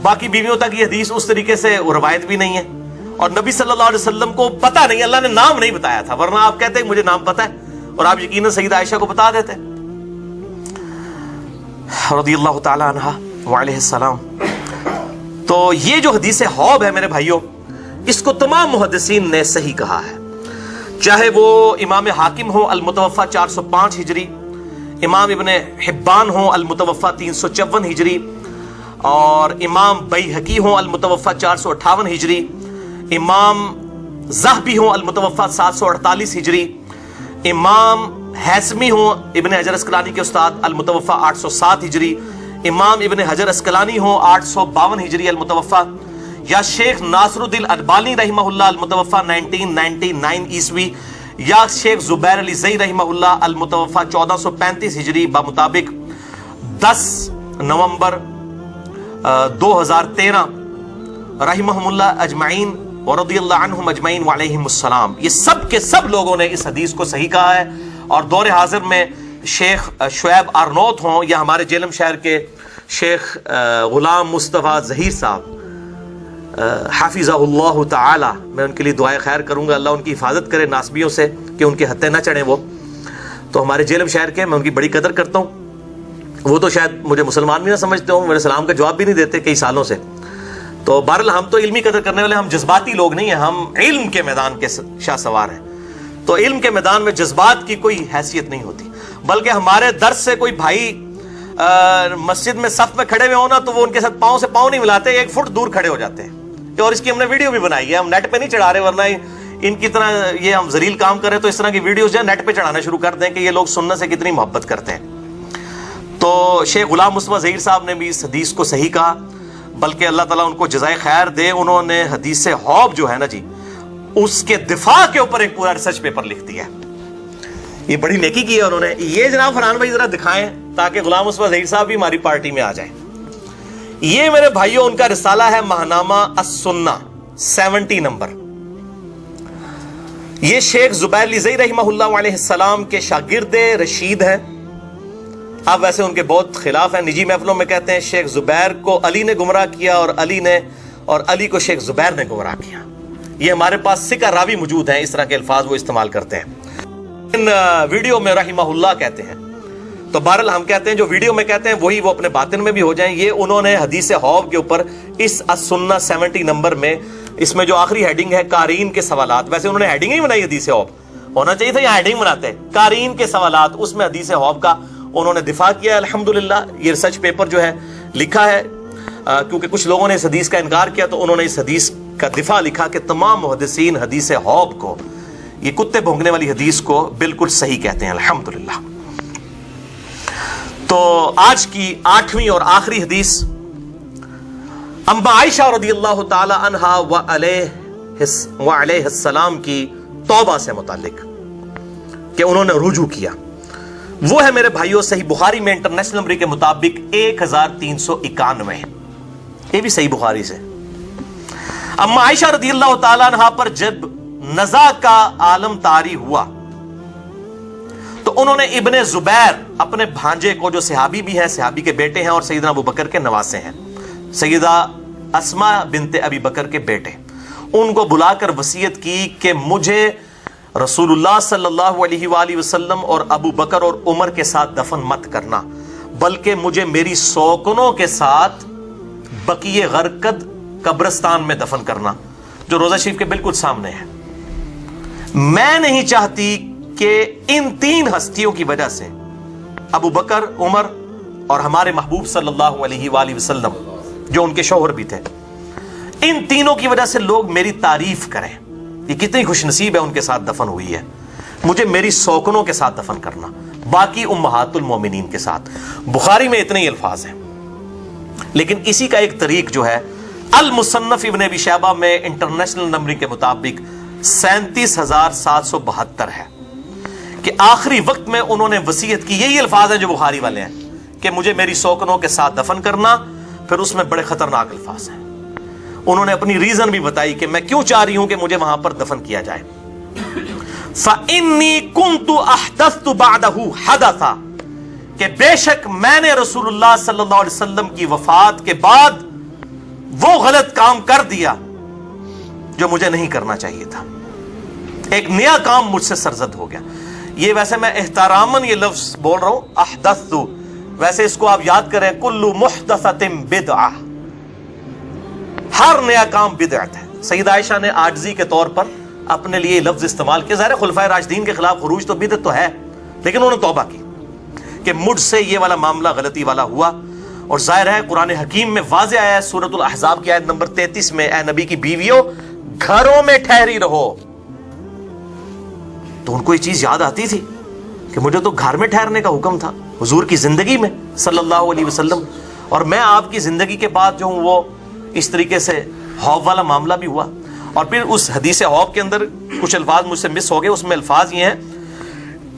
باقی بیویوں تک یہ حدیث اس طریقے سے روایت بھی نہیں ہے، اور نبی صلی اللہ علیہ وسلم کو پتہ نہیں، اللہ نے نام نہیں بتایا تھا، ورنہ آپ کہتے ہیں مجھے نام پتہ ہے، اور آپ یقیناً سیدہ عائشہ کو بتا دیتے رضی اللہ تعالیٰ عنہا وعلیہ السلام۔ تو یہ جو حدیث حوض ہے میرے بھائیوں، اس کو تمام محدثین نے صحیح کہا ہے، چاہے وہ امام حاکم ہو المتوفہ 405 ہجری، امام ابن حبان ہو المتوفہ 354 ہجری، اور امام بیہقی ہو المتوفہ 458 ہجری، امام ذہبی ہو المتوفہ 748 ہجری، امام حیثمی ہو ابن حجر اسقلانی کے استاد المتوفہ 807 ہجری، امام ابن حجر اسقلانی ہو 852 ہجری المتوفہ، یا شیخ ناصر الدین البانی رحمہ اللہ المتوفہ 1999 عیسوی، یا شیخ زبیر علی زئی رحمہ اللہ المتوفہ 1435 ہجری بمطابق 10 نومبر 2013 رحمہم اللہ اجمعین ورضی اللہ عنہم اجمعین وعلیہم السلام۔ یہ سب کے سب لوگوں نے اس حدیث کو صحیح کہا ہے، اور دور حاضر میں شیخ شعیب آرنوت ہوں یا ہمارے جیلم شہر کے شیخ غلام مصطفیٰ ظہیر صاحب حافظہ اللہ تعالی، میں ان کے لیے دعائے خیر کروں گا، اللہ ان کی حفاظت کرے ناسبیوں سے کہ ان کے ہتھے نہ چڑھیں۔ وہ تو ہمارے جیلم شہر کے، میں ان کی بڑی قدر کرتا ہوں، وہ تو شاید مجھے مسلمان بھی نہ سمجھتے ہوں، میرے سلام کا جواب بھی نہیں دیتے کئی سالوں سے۔ تو بہرحال ہم تو علمی قدر کرنے والے، ہم جذباتی لوگ نہیں ہیں، ہم علم کے میدان کے شاہ سوار ہیں۔ تو علم کے میدان میں جذبات کی کوئی حیثیت نہیں ہوتی، بلکہ ہمارے درس سے کوئی بھائی مسجد میں صف میں کھڑے ہوئے ہونا تو وہ ان کے ساتھ پاؤں سے پاؤں نہیں ملاتے، 1 فٹ دور کھڑے ہو جاتے ہیں، اور اس کی ہم نے ویڈیو بھی بنائی ہے، ہم نیٹ پہ نہیں چڑھا رہے، ورنہ ان کی طرح یہ ہم ذلیل کام کریں تو اس طرح کی ویڈیوز جو ہے نیٹ پہ چڑھانا شروع کر دیں کہ یہ لوگ سننے سے کتنی محبت کرتے ہیں۔ تو شیخ غلام مصطفیٰ ظہیر صاحب نے بھی اس حدیث کو صحیح کہا، بلکہ اللہ تعالیٰ ان کو جزائے خیر دے، انہوں نے حدیث حوض جو ہے نا جی، اس کے دفاع کے اوپر ایک پورا ریسرچ پیپر لکھ دیا ہے، یہ بڑی نیکی کی ہے انہوں نے۔ یہ جناب فرحان بھائی ذرا دکھائیں تاکہ غلام مصطفیٰ ظہیر صاحب بھی ہماری پارٹی میں آ جائیں۔ یہ میرے بھائیوں ان کا رسالہ ہے ماہنامہ السنہ 70 نمبر۔ یہ شیخ زبیر علی زئی رحمہ اللہ علیہ السلام کے شاگرد رشید ہیں، اب ویسے ان کے بہت خلاف ہیں، نجی محفلوں میں کہتے ہیں شیخ زبیر کو علی نے گمراہ کیا اور علی کو شیخ زبیر نے گمراہ کیا۔ یہ ہمارے پاس سکہ راوی موجود ہیں، اس طرح کے الفاظ وہ استعمال کرتے ہیں، ان ویڈیو میں رحمہ اللہ کہتے ہیں۔ تو بہرحال ہم کہتے ہیں جو ویڈیو میں کہتے ہیں وہی وہ اپنے باطن میں بھی ہو جائیں۔ یہ انہوں نے حدیث حوض کے اوپر اس السنہ 70 نمبر میں، اس میں جو آخری ہیڈنگ ہے قارئین کے سوالات، ویسے انہوں نے ہیڈنگ ہی بنائی حدیث حوض، ہونا چاہیے تھا یہاں ہیڈنگ بناتے، قارئین کے سوالات، اس میں حدیث حوض کا انہوں نے دفاع کیا ہے الحمدللہ۔ یہ ریسرچ پیپر جو ہے لکھا ہے، کیونکہ کچھ لوگوں نے اس حدیث کا انکار کیا تو انہوں نے اس حدیث کا دفاع لکھا کہ تمام محدثین حدیث حوض کو، یہ کتے بھونکنے والی حدیث کو بالکل صحیح کہتے ہیں الحمدللہ۔ تو آج کی 8ویں اور آخری حدیث اما عائشہ رضی اللہ تعالی عنہا و علیہ السلام کی توبہ سے متعلق کہ انہوں نے رجوع کیا، وہ ہے میرے بھائیوں صحیح بخاری میں انٹرنیشنل نمبر کے مطابق 1391، یہ بھی صحیح بخاری سے۔ اما عائشہ رضی اللہ تعالی عنہا پر جب نزا کا عالم طاری ہوا تو انہوں نے ابن زبیر اپنے بھانجے کو، جو صحابی بھی ہیں، صحابی کے بیٹے ہیں اور سیدنا ابو بکر کے نواسے ہیں، سیدہ اسماء بنت ابی بکر کے بیٹے، ان کو بلا کر وصیت کی کہ مجھے رسول اللہ صلی اللہ علیہ وآلہ وسلم اور ابو بکر اور عمر کے ساتھ دفن مت کرنا، بلکہ مجھے میری سوکنوں کے ساتھ بقیع غرقد قبرستان میں دفن کرنا، جو روضہ شریف کے بالکل سامنے ہے۔ میں نہیں چاہتی کہ ان 3 ہستیوں کی وجہ سے، ابو بکر، عمر اور ہمارے محبوب صلی اللہ علیہ وآلہ وسلم جو ان کے شوہر بھی تھے، ان تینوں کی وجہ سے لوگ میری تعریف کریں، یہ کتنی خوش نصیب ہے ان کے ساتھ دفن ہوئی ہے، مجھے میری سوکنوں کے ساتھ دفن کرنا، باقی امہات المومنین کے ساتھ۔ بخاری میں اتنے ہی الفاظ ہیں، لیکن اسی کا ایک طریق جو ہے المصنف ابن ابی شیبہ میں انٹرنیشنل نمبرنگ کے مطابق 37,772 ہے، کہ آخری وقت میں انہوں نے وصیت کی، یہی الفاظ ہیں جو بخاری والے ہیں، کہ مجھے میری سوکنوں کے ساتھ دفن کرنا۔ پھر اس میں بڑے خطرناک الفاظ ہیں، انہوں نے اپنی ریزن بھی بتائی کہ میں کیوں چاہ رہی ہوں کہ مجھے وہاں پر دفن کیا جائے۔ فَإِنِّي كُنْتُ أَحْدَثْتُ بَعْدَهُ حَدَثًا، کہ بے شک میں نے رسول اللہ صلی اللہ علیہ وسلم کی وفات کے بعد وہ غلط کام کر دیا جو مجھے نہیں کرنا چاہیے تھا، ایک نیا کام مجھ سے سرزد ہو گیا۔ یہ ویسے میں احتراماً یہ لفظ بول رہا ہوں، احدثت، ویسے اس کو آپ یاد کریں، کل محدثۃ بدعہ، ہر نیا کام بدعت ہے۔ سیدہ عائشہ نے عاجزی کے طور پر اپنے لیے لفظ استعمال کیا، ظاہر خلفائے راشدین کے خلاف خروج تو بدعت تو ہے، لیکن انہوں نے توبہ کی کہ مجھ سے یہ والا معاملہ غلطی والا ہوا۔ اور ظاہر ہے قرآن حکیم میں واضح آیا ہے، سورۃ الاحزاب کی آیت نمبر 33 میں، اے نبی کی بیویوں گھروں میں ٹھہری رہو۔ تو ان کو یہ چیز یاد آتی تھی کہ مجھے تو گھر میں ٹھہرنے کا حکم تھا حضور کی زندگی میں صلی اللہ علیہ وسلم، اور میں آپ کی زندگی کے بعد جو ہوں وہ اس طریقے سے حوض والا معاملہ بھی ہوا۔ اور پھر اس حدیث حوض کے اندر کچھ الفاظ مجھ سے مس ہو گئے، اس میں الفاظ یہ ہیں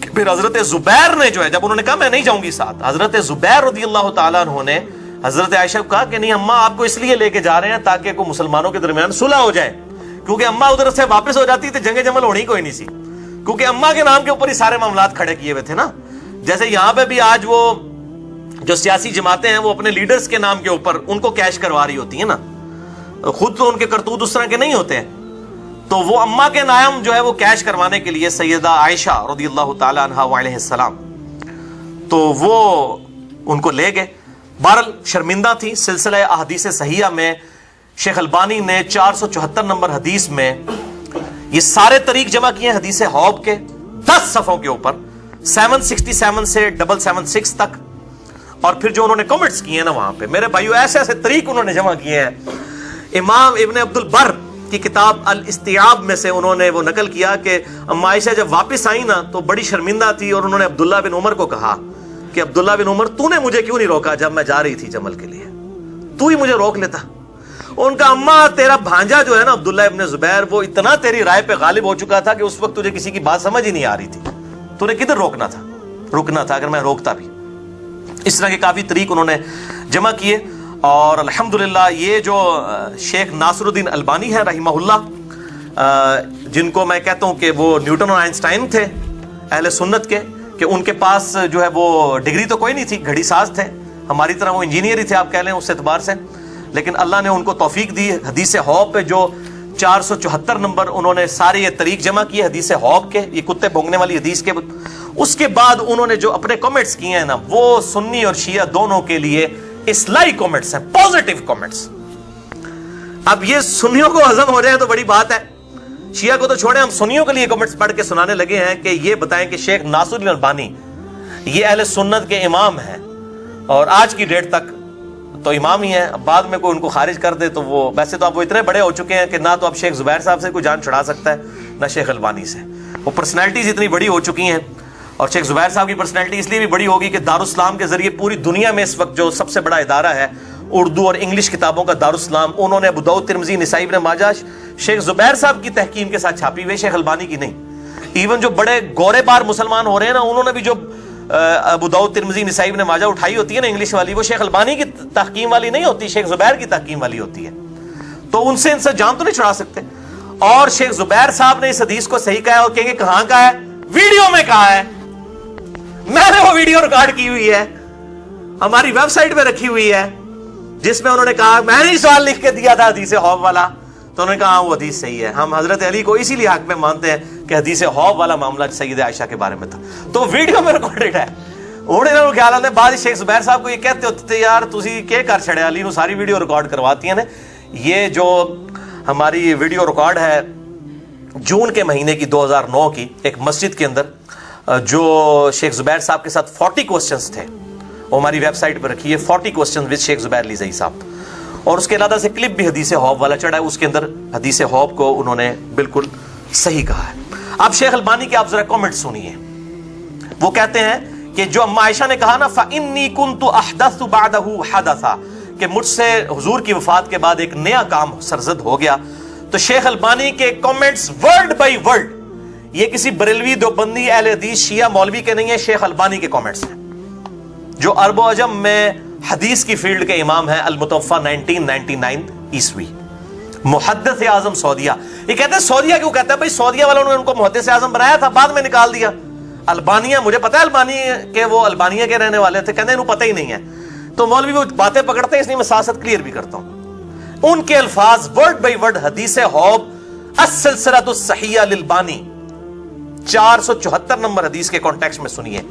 کہ پھر حضرت زبیر نے جو ہے، جب انہوں نے کہا میں نہیں جاؤں گی ساتھ، حضرت زبیر رضی اللہ تعالیٰ عنہ نے حضرت عائشہ کو کہا کہ نہیں اماں، آپ کو اس لیے لے کے جا رہے ہیں تاکہ کوئی مسلمانوں کے درمیان صلح ہو جائے، کیونکہ اماں ادھر سے واپس ہو جاتی تو جنگ جمل ہونی کوئی نہیں سی، کیونکہ اماں کے نام کے اوپر ہی سارے معاملات کھڑے کیے ہوئے تھے نا۔ جیسے یہاں پہ بھی آج وہ جو سیاسی جماعتیں ہیں وہ اپنے لیڈرز کے نام کے اوپر ان کو کیش کروا رہی ہوتی ہیں نا، خود تو ان کے کرتوت اس طرح کے نہیں ہوتے ہیں، تو وہ اماں کے نام جو ہے وہ کیش کروانے کے لیے سیدہ عائشہ رضی اللہ تعالی عنہا علیہ السلام، تو وہ ان کو لے گئے۔ بہرحال شرمندہ تھی۔ سلسلہ احادیث صحیحہ میں شیخ البانی نے 474 نمبر حدیث میں یہ سارے طریق جمع کیے ہیں حدیث حوض کے 10 صفحوں کے اوپر، 767 سے 776 تک، اور پھر جو انہوں نے کمنٹس کیے ہیں نا وہاں پہ، میرے بھائیو ایسے ایسے طریق انہوں نے جمع کیے ہیں۔ امام ابن عبد البر کی کتاب الاستیعاب میں سے انہوں نے وہ نقل کیا کہ اما عائشہ جب واپس آئی نا تو بڑی شرمندہ تھی، اور انہوں نے عبداللہ بن عمر کو کہا کہ عبداللہ بن عمر تو نے مجھے کیوں نہیں روکا جب میں جا رہی تھی جمل کے لیے، تو ہی مجھے روک لیتا۔ ان کا اماں تیرا بھانجا جو ہے نا عبداللہ ابن زبیر، وہ اتنا تیری رائے پہ غالب ہو چکا تھا کہ اس وقت تجھے کسی کی بات سمجھ ہی نہیں آ رہی تھی، تو نے کدھر رکنا تھا اگر میں روکتا بھی۔ اس طرح کے کافی طریق انہوں نے جمع کیے، اور الحمدللہ یہ جو شیخ ناصر الدین البانی ہے رحمہ اللہ، جن کو میں کہتا ہوں کہ وہ نیوٹن اور آئنسٹائن تھے اہل سنت کے، کہ ان کے پاس جو ہے وہ ڈگری تو کوئی نہیں تھی، گھڑی ساز تھے، ہماری طرح وہ انجینئر ہی تھے آپ کہہ لیں اس اعتبار سے، لیکن اللہ نے ان کو توفیق دی۔ حدیث حوض پہ جو 474 نمبر انہوں نے سارے یہ طریق جمع کیے حدیث حوض کے، یہ کتے بھونگنے والی حدیث کے، اس کے بعد انہوں نے جو اپنے کمنٹس کیے ہیں نا وہ سنی اور شیعہ دونوں کے لیے اصلاحی کمنٹس ہیں، پازیٹیو کمنٹس۔ اب یہ سنیوں کو ہضم ہو جائے تو بڑی بات ہے، شیعہ کو تو چھوڑیں، ہم سنیوں کے لیے کمنٹس پڑھ کے سنانے لگے ہیں کہ یہ بتائیں کہ شیخ ناصر الدین البانی یہ اہل سنت کے امام ہیں، اور آج کی ڈیٹ تک تو امام ہی ہیں، اب بعد میں کوئی ان کو خارج کر دے تو وہ، ویسے تو اب وہ اتنے بڑے ہو چکے ہیں کہ نہ تو اب شیخ زبیر صاحب سے کوئی جان چھڑا سکتا ہے نہ شیخ البانی سے، وہ پرسنالٹیز اتنی بڑی ہو چکی ہیں۔ اور شیخ زبیر صاحب کی پرسنالٹی اس لیے بھی بڑی ہوگی کہ دارالاسلام کے ذریعے پوری دنیا میں اس وقت جو سب سے بڑا ادارہ ہے اردو اور انگلش کتابوں کا دارالاسلام، انہوں نے ابو داؤد، ترمذی، نسائی، ابن ماجہ شیخ زبیر صاحب کی تحکیم کے ساتھ چھاپی ہوئی، شیخ البانی کی نہیں۔ ایون جو بڑے گورے بار مسلمان ہو رہے ہیں نا، انہوں نے بھی جو ابو داؤد، ترمذی، نسائی، ابن ماجہ اٹھائی ہوتی ہے نا انگلش والی، وہ شیخ البانی کی تحکیم والی نہیں ہوتی، شیخ زبیر کی تحکیم والی ہوتی ہے۔ تو ان سے جان تو نہیں چھڑا سکتے۔ اور شیخ زبیر صاحب نے اس حدیث کو صحیح کہا ہے، اور کہیں گے کہاں کا ہے؟ ویڈیو میں کہا ہے، میں نے وہ ویڈیو ریکارڈ کی ہوئی ہے، ہماری ویب سائٹ پہ رکھی ہوئی ہے، جس میں انہوں نے کہا میں نے سوال لکھ کے دیا تھا حدیث حوض والا، تو انہوں نے کہا وہ حدیث صحیح ہے۔ ہم حضرت علی کو اسی لیے حق میں مانتے ہیں کہ حدیث حوض والا معاملہ سیدہ عائشہ کے بارے میں تھا، تو ویڈیو میں ریکارڈڈ ہے۔ انہوں نے خیال آتے بعد شیخ زبیر صاحب کو یہ کہتے ہوتے تھے یار تسی کیا کر چھڑے علی نو ساری ویڈیو ریکارڈ کرواتی ہیں نے۔ یہ جو ہماری ویڈیو ریکارڈ ہے جون کے مہینے کی 2009 کی، ایک مسجد کے اندر جو شیخ زبیر صاحب کے ساتھ 40 کوسچنز تھے، وہ ہماری ویب سائٹ پر رکھی ہے، 40 کوسچنز وچ شیخ زبیر علی زئی صاحب، اور اس کے علاوہ سے کلپ بھی حدیث حوض والا چڑھا ہے، اس کے اندر حدیث حوض کو انہوں نے بالکل صحیح کہا ہے۔ اب شیخ البانی کے آپ ذرا کامنٹ سنیے، وہ کہتے ہیں کہ جو اما عائشہ نے کہا نا فَإِنِّي كُنْتُ أَحْدَثُ بَعْدَهُ حَدَثًا، کہ مجھ سے حضور کی وفات کے بعد ایک نیا کام سرزد ہو گیا، تو شیخ البانی کے کامنٹس ورڈ بائی ورڈ، یہ کسی بریلوی، دیوبندی، اہل حدیث، شیعہ، مولوی کے نہیں ہیں، شیخ البانی کے کامنٹس ہیں، جو عرب و عجم میں حدیث کی فیلڈ کے امام ہیں، المتوفہ 1999 عیسوی، محدث اعظم سعودیہ۔ یہ کہتے ہیں سعودیہ کیوں کہتا ہے بھائی؟ سعودیہ والوں نے ان کو محدث اعظم بنایا تھا، بعد میں نکال دیا۔ البانیہ، مجھے پتا ہے البانیہ کے وہ البانیہ کے رہنے والے تھے، کہتے ہیں انہوں پتہ ہی نہیں ہے، تو مولوی وہ باتیں پکڑتے ہیں، اس لیے میں ساتھ کلیئر بھی کرتا ہوں۔ ان کے الفاظ ورڈ بائی ورڈ حدیث حوض السلسلۃ الصحیحہ للبانی 474 نمبر حدیث کے کانٹیکسٹ میں سنیے،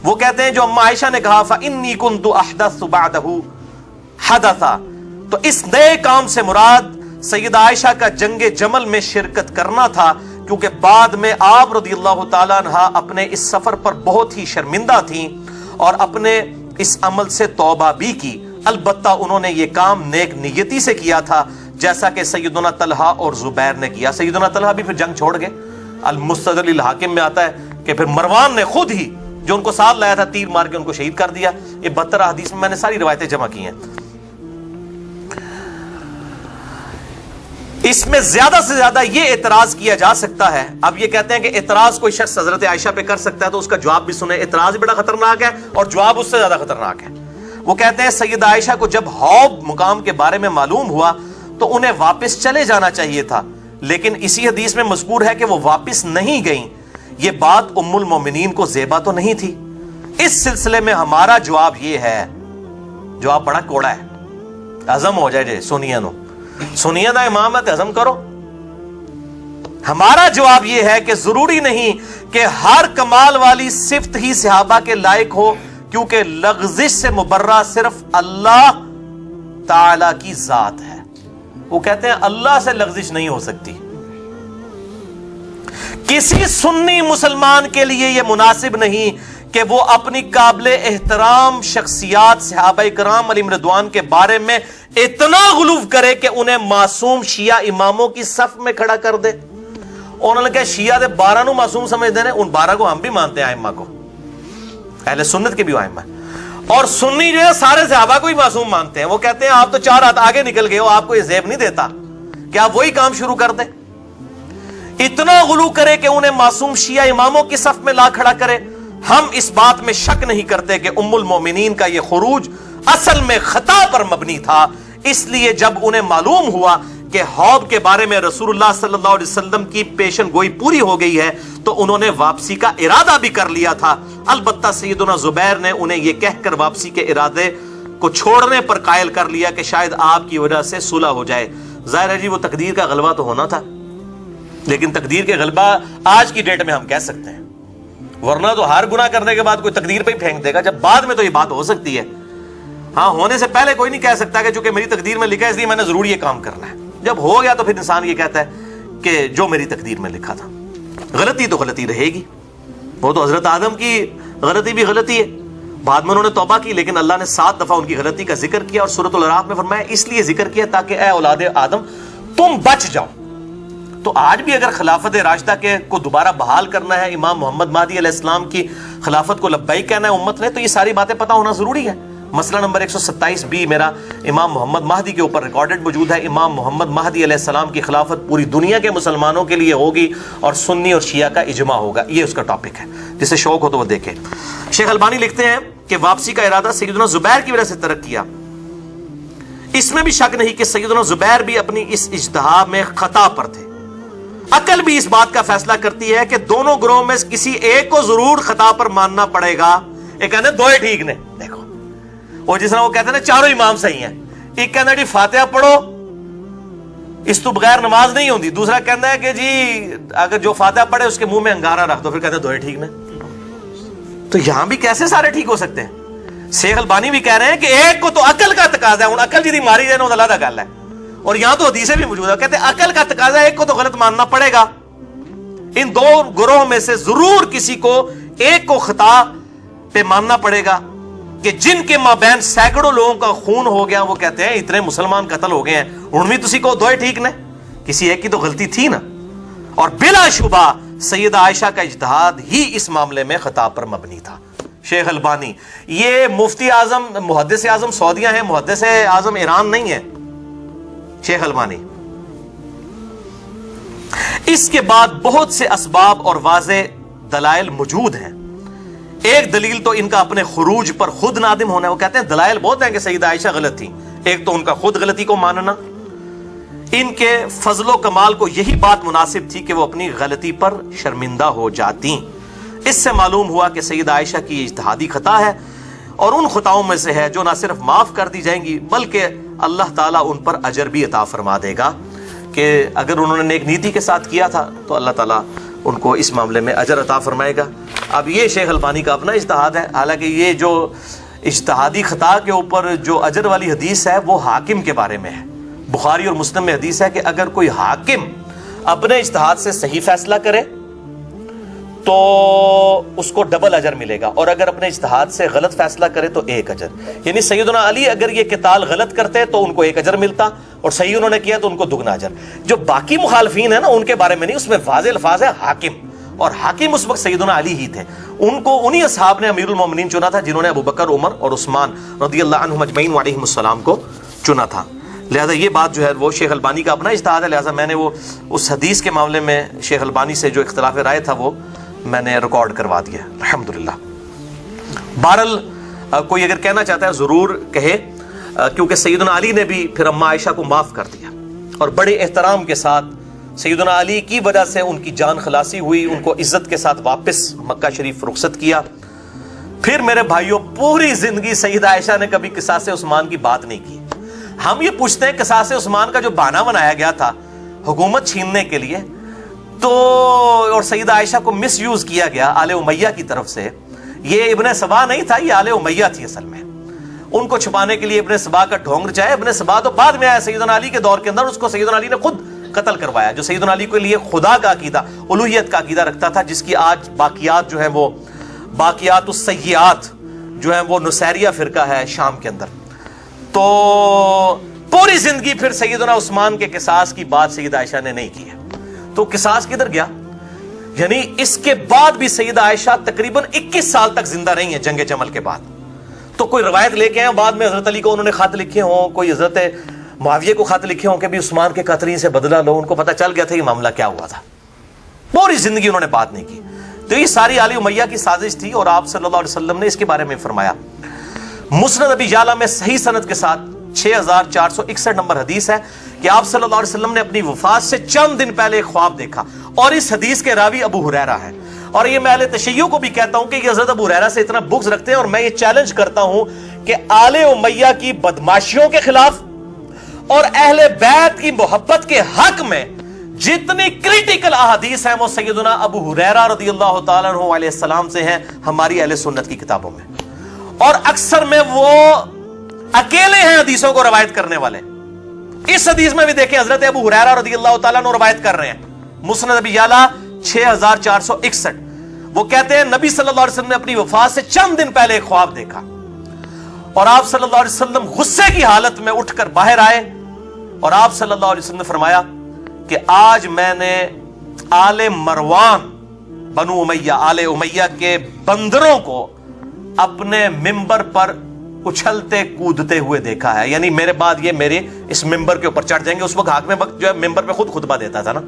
وہ کہتے ہیں جو اما عائشہ نے کہا فَإِنِّي كُنْتُ أَحْدَثُ بَعْدَهُ حَدَثًا، تو اس نئے کام سے مراد سیدہ عائشہ کا جنگ جمل میں شرکت کرنا تھا، کیونکہ بعد میں آپ رضی اللہ تعالیٰ عنہ اپنے اس سفر پر بہت ہی شرمندہ تھیں اور اپنے اس عمل سے توبہ بھی کی، البتہ انہوں نے یہ کام نیک نیتی سے کیا تھا، جیسا کہ سیدنا طلحہ اور زبیر نے کیا۔ سیدنا طلحہ بھی پھر جنگ چھوڑ گئے، المستدرک الحاکم میں آتا ہے کہ پھر مروان نے خود ہی جو ان کو ساتھ لایا تھا تیر مار کے ان کو شہید کر دیا۔ یہ 72 حدیث میں نے ساری روایتیں جمع کی ہیں۔ اس میں زیادہ سے زیادہ یہ اعتراض کیا جا سکتا ہے، اب یہ کہتے ہیں کہ اعتراض کوئی شخص حضرت عائشہ پہ کر سکتا ہے تو اس کا جواب بھی سنیں، اعتراض بڑا خطرناک ہے اور جواب اس سے زیادہ خطرناک ہے۔ وہ کہتے ہیں سیدہ عائشہ کو جب حوض مقام کے بارے میں معلوم ہوا تو انہیں واپس چلے جانا چاہیے تھا، لیکن اسی حدیث میں مذکور ہے کہ وہ واپس نہیں گئیں۔ یہ بات ام المومنین کو زیبا تو نہیں تھی؟ اس سلسلے میں ہمارا جواب یہ ہے، جواب بڑا کوڑا ہے، ہضم ہو جائے جے سنیے نو، سنیے دا امام ہے ہضم کرو۔ ہمارا جواب یہ ہے کہ ضروری نہیں کہ ہر کمال والی صفت ہی صحابہ کے لائق ہو، کیونکہ لغزش سے مبرہ صرف اللہ تعالی کی ذات ہے۔ وہ کہتے ہیں اللہ سے لغزش نہیں ہو سکتی۔ کسی سنی مسلمان کے لیے یہ مناسب نہیں کہ وہ اپنی قابل احترام شخصیات صحابہ کرام علیہم رضوان کے بارے میں اتنا غلو کرے کہ انہیں معصوم شیعہ اماموں کی صف میں کھڑا کر دے۔ انہوں نے کہا شیعہ دے 12 نو معصوم سمجھتے ہیں، ان 12 کو ہم بھی مانتے ہیں، ائمہ کو، اہل سنت کے بھی ائمہ ہیں، اور سنی جو ہے سارے صحابہ کو ہی معصوم مانتے ہیں۔ وہ کہتے ہیں آپ تو 4 ہاتھ آگے نکل گئے ہو، آپ کو یہ زیب نہیں دیتا کہ آپ وہی کام شروع کر دیں۔ اتنا غلو کرے کہ انہیں معصوم شیعہ اماموں کی صف میں لا کھڑا کرے۔ ہم اس بات میں شک نہیں کرتے کہ ام المومنین کا یہ خروج اصل میں خطا پر مبنی تھا، اس لیے جب انہیں معلوم ہوا کہ حوض کے بارے میں رسول اللہ صلی اللہ علیہ وسلم کی پیشن گوئی پوری ہو گئی ہے تو انہوں نے واپسی کا ارادہ بھی کر لیا تھا۔ البتہ سیدنا زبیر نے انہیں یہ کہہ کر واپسی کے ارادے کو چھوڑنے پر قائل کر لیا کہ شاید آپ کی وجہ سے صلح ہو جائے۔ ظاہر ہے جی وہ تقدیر کا غلبہ تو ہونا تھا، لیکن تقدیر کے غلبہ آج کی ڈیٹ میں ہم کہہ سکتے ہیں، ورنہ تو ہر گناہ کرنے کے بعد کوئی تقدیر پہ ہی پھینک دے گا، جب بعد میں تو یہ بات ہو سکتی ہے۔ ہاں ہونے سے پہلے کوئی نہیں کہہ سکتا کہ چونکہ میری تقدیر میں لکھا ہے اس لیے میں نے ضرور یہ کام کرنا ہے۔ جب ہو گیا تو پھر انسان یہ کہتا ہے کہ جو میری تقدیر میں لکھا تھا۔ غلطی تو غلطی رہے گی، وہ تو حضرت آدم کی غلطی بھی غلطی ہے، بعد میں انہوں نے توبہ کی، لیکن اللہ نے 7 دفعہ ان کی غلطی کا ذکر کیا، اور سورۃ الاعراف میں فرمایا اس لیے ذکر کیا تاکہ اے اولاد آدم تم بچ جاؤ۔ تو آج بھی اگر خلافت راشدہ کے کو دوبارہ بحال کرنا ہے، امام محمد مہدی علیہ السلام کی خلافت کو لبیک کہنا ہے امت نے، تو یہ ساری باتیں پتہ ہونا ضروری ہے۔ مسئلہ نمبر 127 میرا امام محمد مہدی کے اوپر ریکارڈڈ موجود ہے۔ امام محمد مہدی علیہ السلام کی خلافت پوری دنیا کے مسلمانوں کے لیے ہوگی اور سنی اور شیعہ کا اجماع ہوگا، یہ اس کا ٹاپک ہے، جسے شوق ہو تو وہ دیکھے۔ شیخ البانی لکھتے ہیں کہ واپسی کا ارادہ سیدنا زبیر کی وجہ سے ترک کیا، اس میں بھی شک نہیں کہ سیدنا زبیر بھی اپنی اس اجتہاد میں خطا پر تھے۔ عقل بھی اس بات کا فیصلہ کرتی ہے کہ دونوں گروہوں میں کسی ایک کو ضرور خطا پر ماننا پڑے گا۔ ایک کہتے ہیں دوئے ٹھیک نے، دیکھو وہ جس طرح وہ کہتے ہیں نا چاروں امام صحیح ہیں، ایک کہتا ہے جی فاتحہ پڑھو اس تو بغیر نماز نہیں ہوتی، دوسرا کہتا ہے کہ جی اگر جو فاتحہ پڑھے اس کے منہ میں انگارہ رکھ دو، پھر کہتے ہیں دوئے ٹھیک نے۔ تو یہاں بھی کیسے سارے ٹھیک ہو سکتے ہیں؟ شیخ البانی بھی کہہ رہے ہیں کہ ایک کو تو عقل کا تقاضا ہے، عقل جی ماری جائے اللہ کا گل ہے، اور یہاں تو حدیثیں بھی موجود ہے، کہتے ہیں عقل کا تقاضا ہے، ایک کو تو غلط ماننا پڑے گا۔ ان دو گروہوں میں سے ضرور کسی کو ایک کو خطا پہ ماننا پڑے گا کہ جن کے مابین سینکڑوں لوگوں کا خون ہو گیا، وہ کہتے ہیں اتنے مسلمان قتل ہو گئے ہیں، ان میں تسی کو دوئے ٹھیک نے، کسی ایک کی تو غلطی تھی نا۔ اور بلا شبہ سیدہ عائشہ کا اجتہاد ہی اس معاملے میں خطا پر مبنی تھا۔ شیخ البانی، یہ مفتی اعظم محدث اعظم سعودیہ ہیں، محدث اعظم ایران نہیں ہے شیخ البانی۔ اس کے بعد بہت سے اسباب اور واضح دلائل موجود ہیں۔ ایک دلیل تو ان کا اپنے خروج پر خود نادم ہونا ہے، وہ کہتے ہیں دلائل بہت ہیں کہ سیدہ عائشہ غلط تھی۔ ایک تو ان کا خود غلطی کو ماننا، ان کے فضل و کمال کو یہی بات مناسب تھی کہ وہ اپنی غلطی پر شرمندہ ہو جاتی۔ اس سے معلوم ہوا کہ سیدہ عائشہ کی اجتہادی خطا ہے، اور ان خطاؤں میں سے ہے جو نہ صرف معاف کر دی جائیں گی بلکہ اللہ تعالیٰ ان پر اجر بھی عطا فرما دے گا، کہ اگر انہوں نے نیک نیتی کے ساتھ کیا تھا تو اللہ تعالیٰ ان کو اس معاملے میں اجر عطا فرمائے گا۔ اب یہ شیخ البانی کا اپنا اجتہاد ہے، حالانکہ یہ جو اجتہادی خطا کے اوپر جو اجر والی حدیث ہے وہ حاکم کے بارے میں ہے۔ بخاری اور مسلم میں حدیث ہے کہ اگر کوئی حاکم اپنے اجتہاد سے صحیح فیصلہ کرے تو اس کو ڈبل اجر ملے گا، اور اگر اپنے اجتہاد سے غلط فیصلہ کرے تو ایک اجر۔ یعنی سیدنا علی اگر یہ قتال غلط کرتے تو ان کو ایک اجر ملتا، اور صحیح انہوں نے کیا تو ان کو دگنا اجر۔ جو باقی مخالفین ہیں نا ان کے بارے میں نہیں، اس میں واضح الفاظ ہے حاکم، اور حاکم اس وقت سیدنا علی ہی تھے۔ ان کو انہی اصحاب نے امیر المومنین چنا تھا جنہوں نے ابو بکر، عمر اور عثمان رضی اللہ عنہم اجمعین علیہم السلام کو چنا تھا۔ لہذا یہ بات جو ہے وہ شیخ البانی کا اپنا اجتہاد ہے، لہذا میں نے وہ اس حدیث کے معاملے میں شیخ البانی سے جو اختلاف رائے تھا وہ میں نے ریکارڈ کروا دیا الحمدللہ۔ بہرحال کوئی اگر کہنا چاہتا ہے ضرور کہے، کیونکہ سیدنا علی نے بھی پھر اماں عائشہ کو معاف کر دیا، اور بڑے احترام کے ساتھ سیدنا علی کی وجہ سے ان کی جان خلاصی ہوئی، ان کو عزت کے ساتھ واپس مکہ شریف رخصت کیا۔ پھر میرے بھائیوں پوری زندگی سیدہ عائشہ نے کبھی قصاص عثمان کی بات نہیں کی۔ ہم یہ پوچھتے ہیں قصاص عثمان کا جو بہانہ بنایا گیا تھا حکومت چھیننے کے لیے، تو اور سیدہ عائشہ کو مس یوز کیا گیا آل امیہ کی طرف سے، یہ ابن سبا نہیں تھا، یہ آل امیہ تھی اصل میں۔ ان کو چھپانے کے لیے ابن سبا کا ڈھونگ رچایا۔ ابن سبا تو بعد میں آیا سیدنا علی کے دور کے اندر، اس کو سیدنا علی نے خود قتل کروایا، جو سیدنا علی کے لیے خدا کا عقیدہ، الوہیت کا عقیدہ رکھتا تھا، جس کی آج باقیات جو ہیں وہ باقیات السیئات جو ہیں وہ نصیریہ فرقہ ہے شام کے اندر۔ تو پوری زندگی پھر سیدنا عثمان کے قصاص کی بات سیدہ عائشہ نے نہیں کی ہے، تو قصاص کدھر گیا؟ یعنی اس کے بعد بھی سیدہ عائشہ تقریباً 21 سال تک زندہ رہی ہیں جنگ جمل کے بعد۔ تو کوئی روایت لے کے آئے بعد میں حضرت علی کو انہوں نے خط لکھے ہوں، کوئی حضرت معاویہ کو خط لکھے ہوں کہ بھی عثمان کے قاتلین سے بدلہ لو، ان کو پتہ چل گیا تھا یہ معاملہ کیا ہوا تھا۔ پوری زندگی انہوں نے بات نہیں کی۔ تو یہ ساری آل امیہ کی سازش تھی، اور آپ صلی اللہ علیہ وسلم نے اس کے بارے میں فرمایا۔ مسند ابی یعلا میں صحیح سند کے ساتھ 6461 نمبر حدیث ہے کہ آپ صلی اللہ علیہ وسلم نے اپنی وفات سے چند دن پہلے ایک خواب دیکھا، اور اس حدیث کے راوی ابو ہریرہ ہے۔ اور یہ میں اہل تشیع کو بھی کہتا ہوں کہ یہ حضرت ابو ہریرہ سے اتنا بغض رکھتے ہیں، اور میں یہ چیلنج کرتا ہوں کہ آل امیہ کی بدماشیوں کے خلاف اور اہل بیت کی محبت کے حق میں جتنی کریٹیکل احادیث ہیں وہ سیدنا ابو ہریرہ رضی اللہ تعالیٰ عنہ علیہ السلام سے ہیں ہماری اہل سنت کی کتابوں میں، اور اکثر میں وہ اکیلے ہیں حدیثوں کو روایت کرنے والے۔ اس حدیث میں بھی دیکھیں حضرت ابو ہریرہ رضی اللہ تعالیٰ عنہ روایت کر رہے ہیں، مسند ابی یعلا 6461۔ وہ کہتے ہیں نبی صلی اللہ علیہ وسلم نے اپنی وفات سے چند دن پہلے ایک خواب دیکھا، اور آپ صلی اللہ علیہ وسلم غصے کی حالت میں اٹھ کر باہر آئے، اور آپ صلی اللہ علیہ وسلم نے فرمایا کہ آج میں نے آل مروان بنو امیہ آل امیہ کے بندروں کو اپنے ممبر پر اچھلتے کودتے ہوئے دیکھا ہے. یعنی میرے بعد یہ میرے اس ممبر کے اوپر چڑھ جائیں گے. اس وقت حاکم وقت جو ہے ممبر پہ خود خطبہ دیتا تھا نا.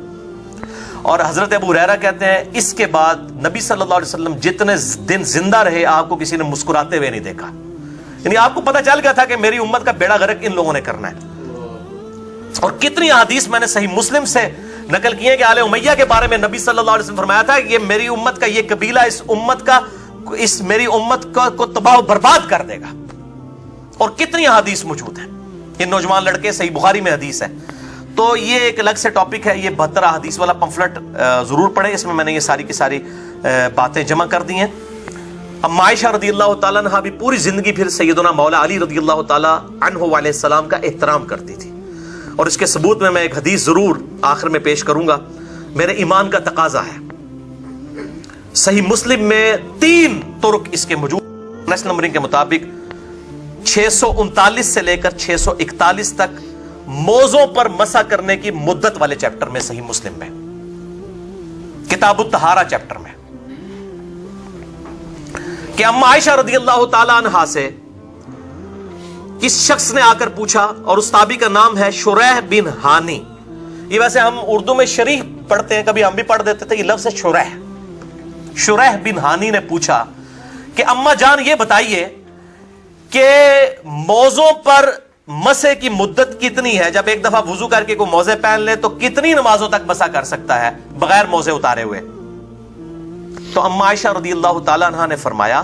اور حضرت ابو ہریرہ کہتے ہیں اس کے بعد نبی صلی اللہ علیہ وسلم جتنے دن زندہ رہے آپ کو کسی نے مسکراتے ہوئے نہیں دیکھا. یعنی آپ کو پتہ چل گیا تھا کہ میری امت کا بیڑا غرق ان لوگوں نے کرنا ہے. اور کتنی احادیث میں نے صحیح مسلم سے نقل کی ہے کہ آل امیہ کے بارے میں نبی صلی اللہ علیہ وسلم فرمایا تھا کہ یہ میری امت کا یہ قبیلہ اس میری امت کو تباہ و برباد کر دے گا. اور کتنی احادیث موجود ہیں. یہ نوجوان لڑکے صحیح بخاری میں حدیث ہے. تو یہ ایک الگ سے ٹاپک ہے. یہ 72 احادیث والا پمفلٹ ضرور پڑھیں. اس میں میں نے یہ ساری کی ساری باتیں جمع کر دی ہیں. اما عائشہ رضی اللہ تعالیٰ عنہ بھی پوری زندگی پھر سیدنا مولا علی رضی اللہ تعالیٰ عنہ علیہ السلام کا احترام کرتی تھی. اور اس کے ثبوت میں ایک حدیث ضرور آخر میں پیش کروں گا. میرے ایمان کا تقاضا ہے. صحیح مسلم میں 3 طرق اس کے موجود. نیشنل نمبرنگ کے مطابق 639 سے لے کر 641 تک موضوع پر مسح کرنے کی مدت والے چیپٹر میں صحیح مسلم میں کتاب الطہارہ چیپٹر میں کہ اما عائشہ رضی اللہ تعالی عنہا سے کس شخص نے آ کر پوچھا, اور اس تابعی کا نام ہے شریح بن ہانی. یہ ویسے ہم اردو میں شریح پڑھتے ہیں, کبھی ہم بھی پڑھ دیتے تھے. یہ لفظ ہے شریح. شریح بن ہانی نے پوچھا کہ اما جان یہ بتائیے کہ موزوں پر مسح کی مدت کتنی ہے؟ جب ایک دفعہ وضو کر کے کوئی موزے پہن لے تو کتنی نمازوں تک مسح کر سکتا ہے بغیر موزے اتارے ہوئے؟ تو اما عائشہ رضی اللہ تعالی عنہا نے فرمایا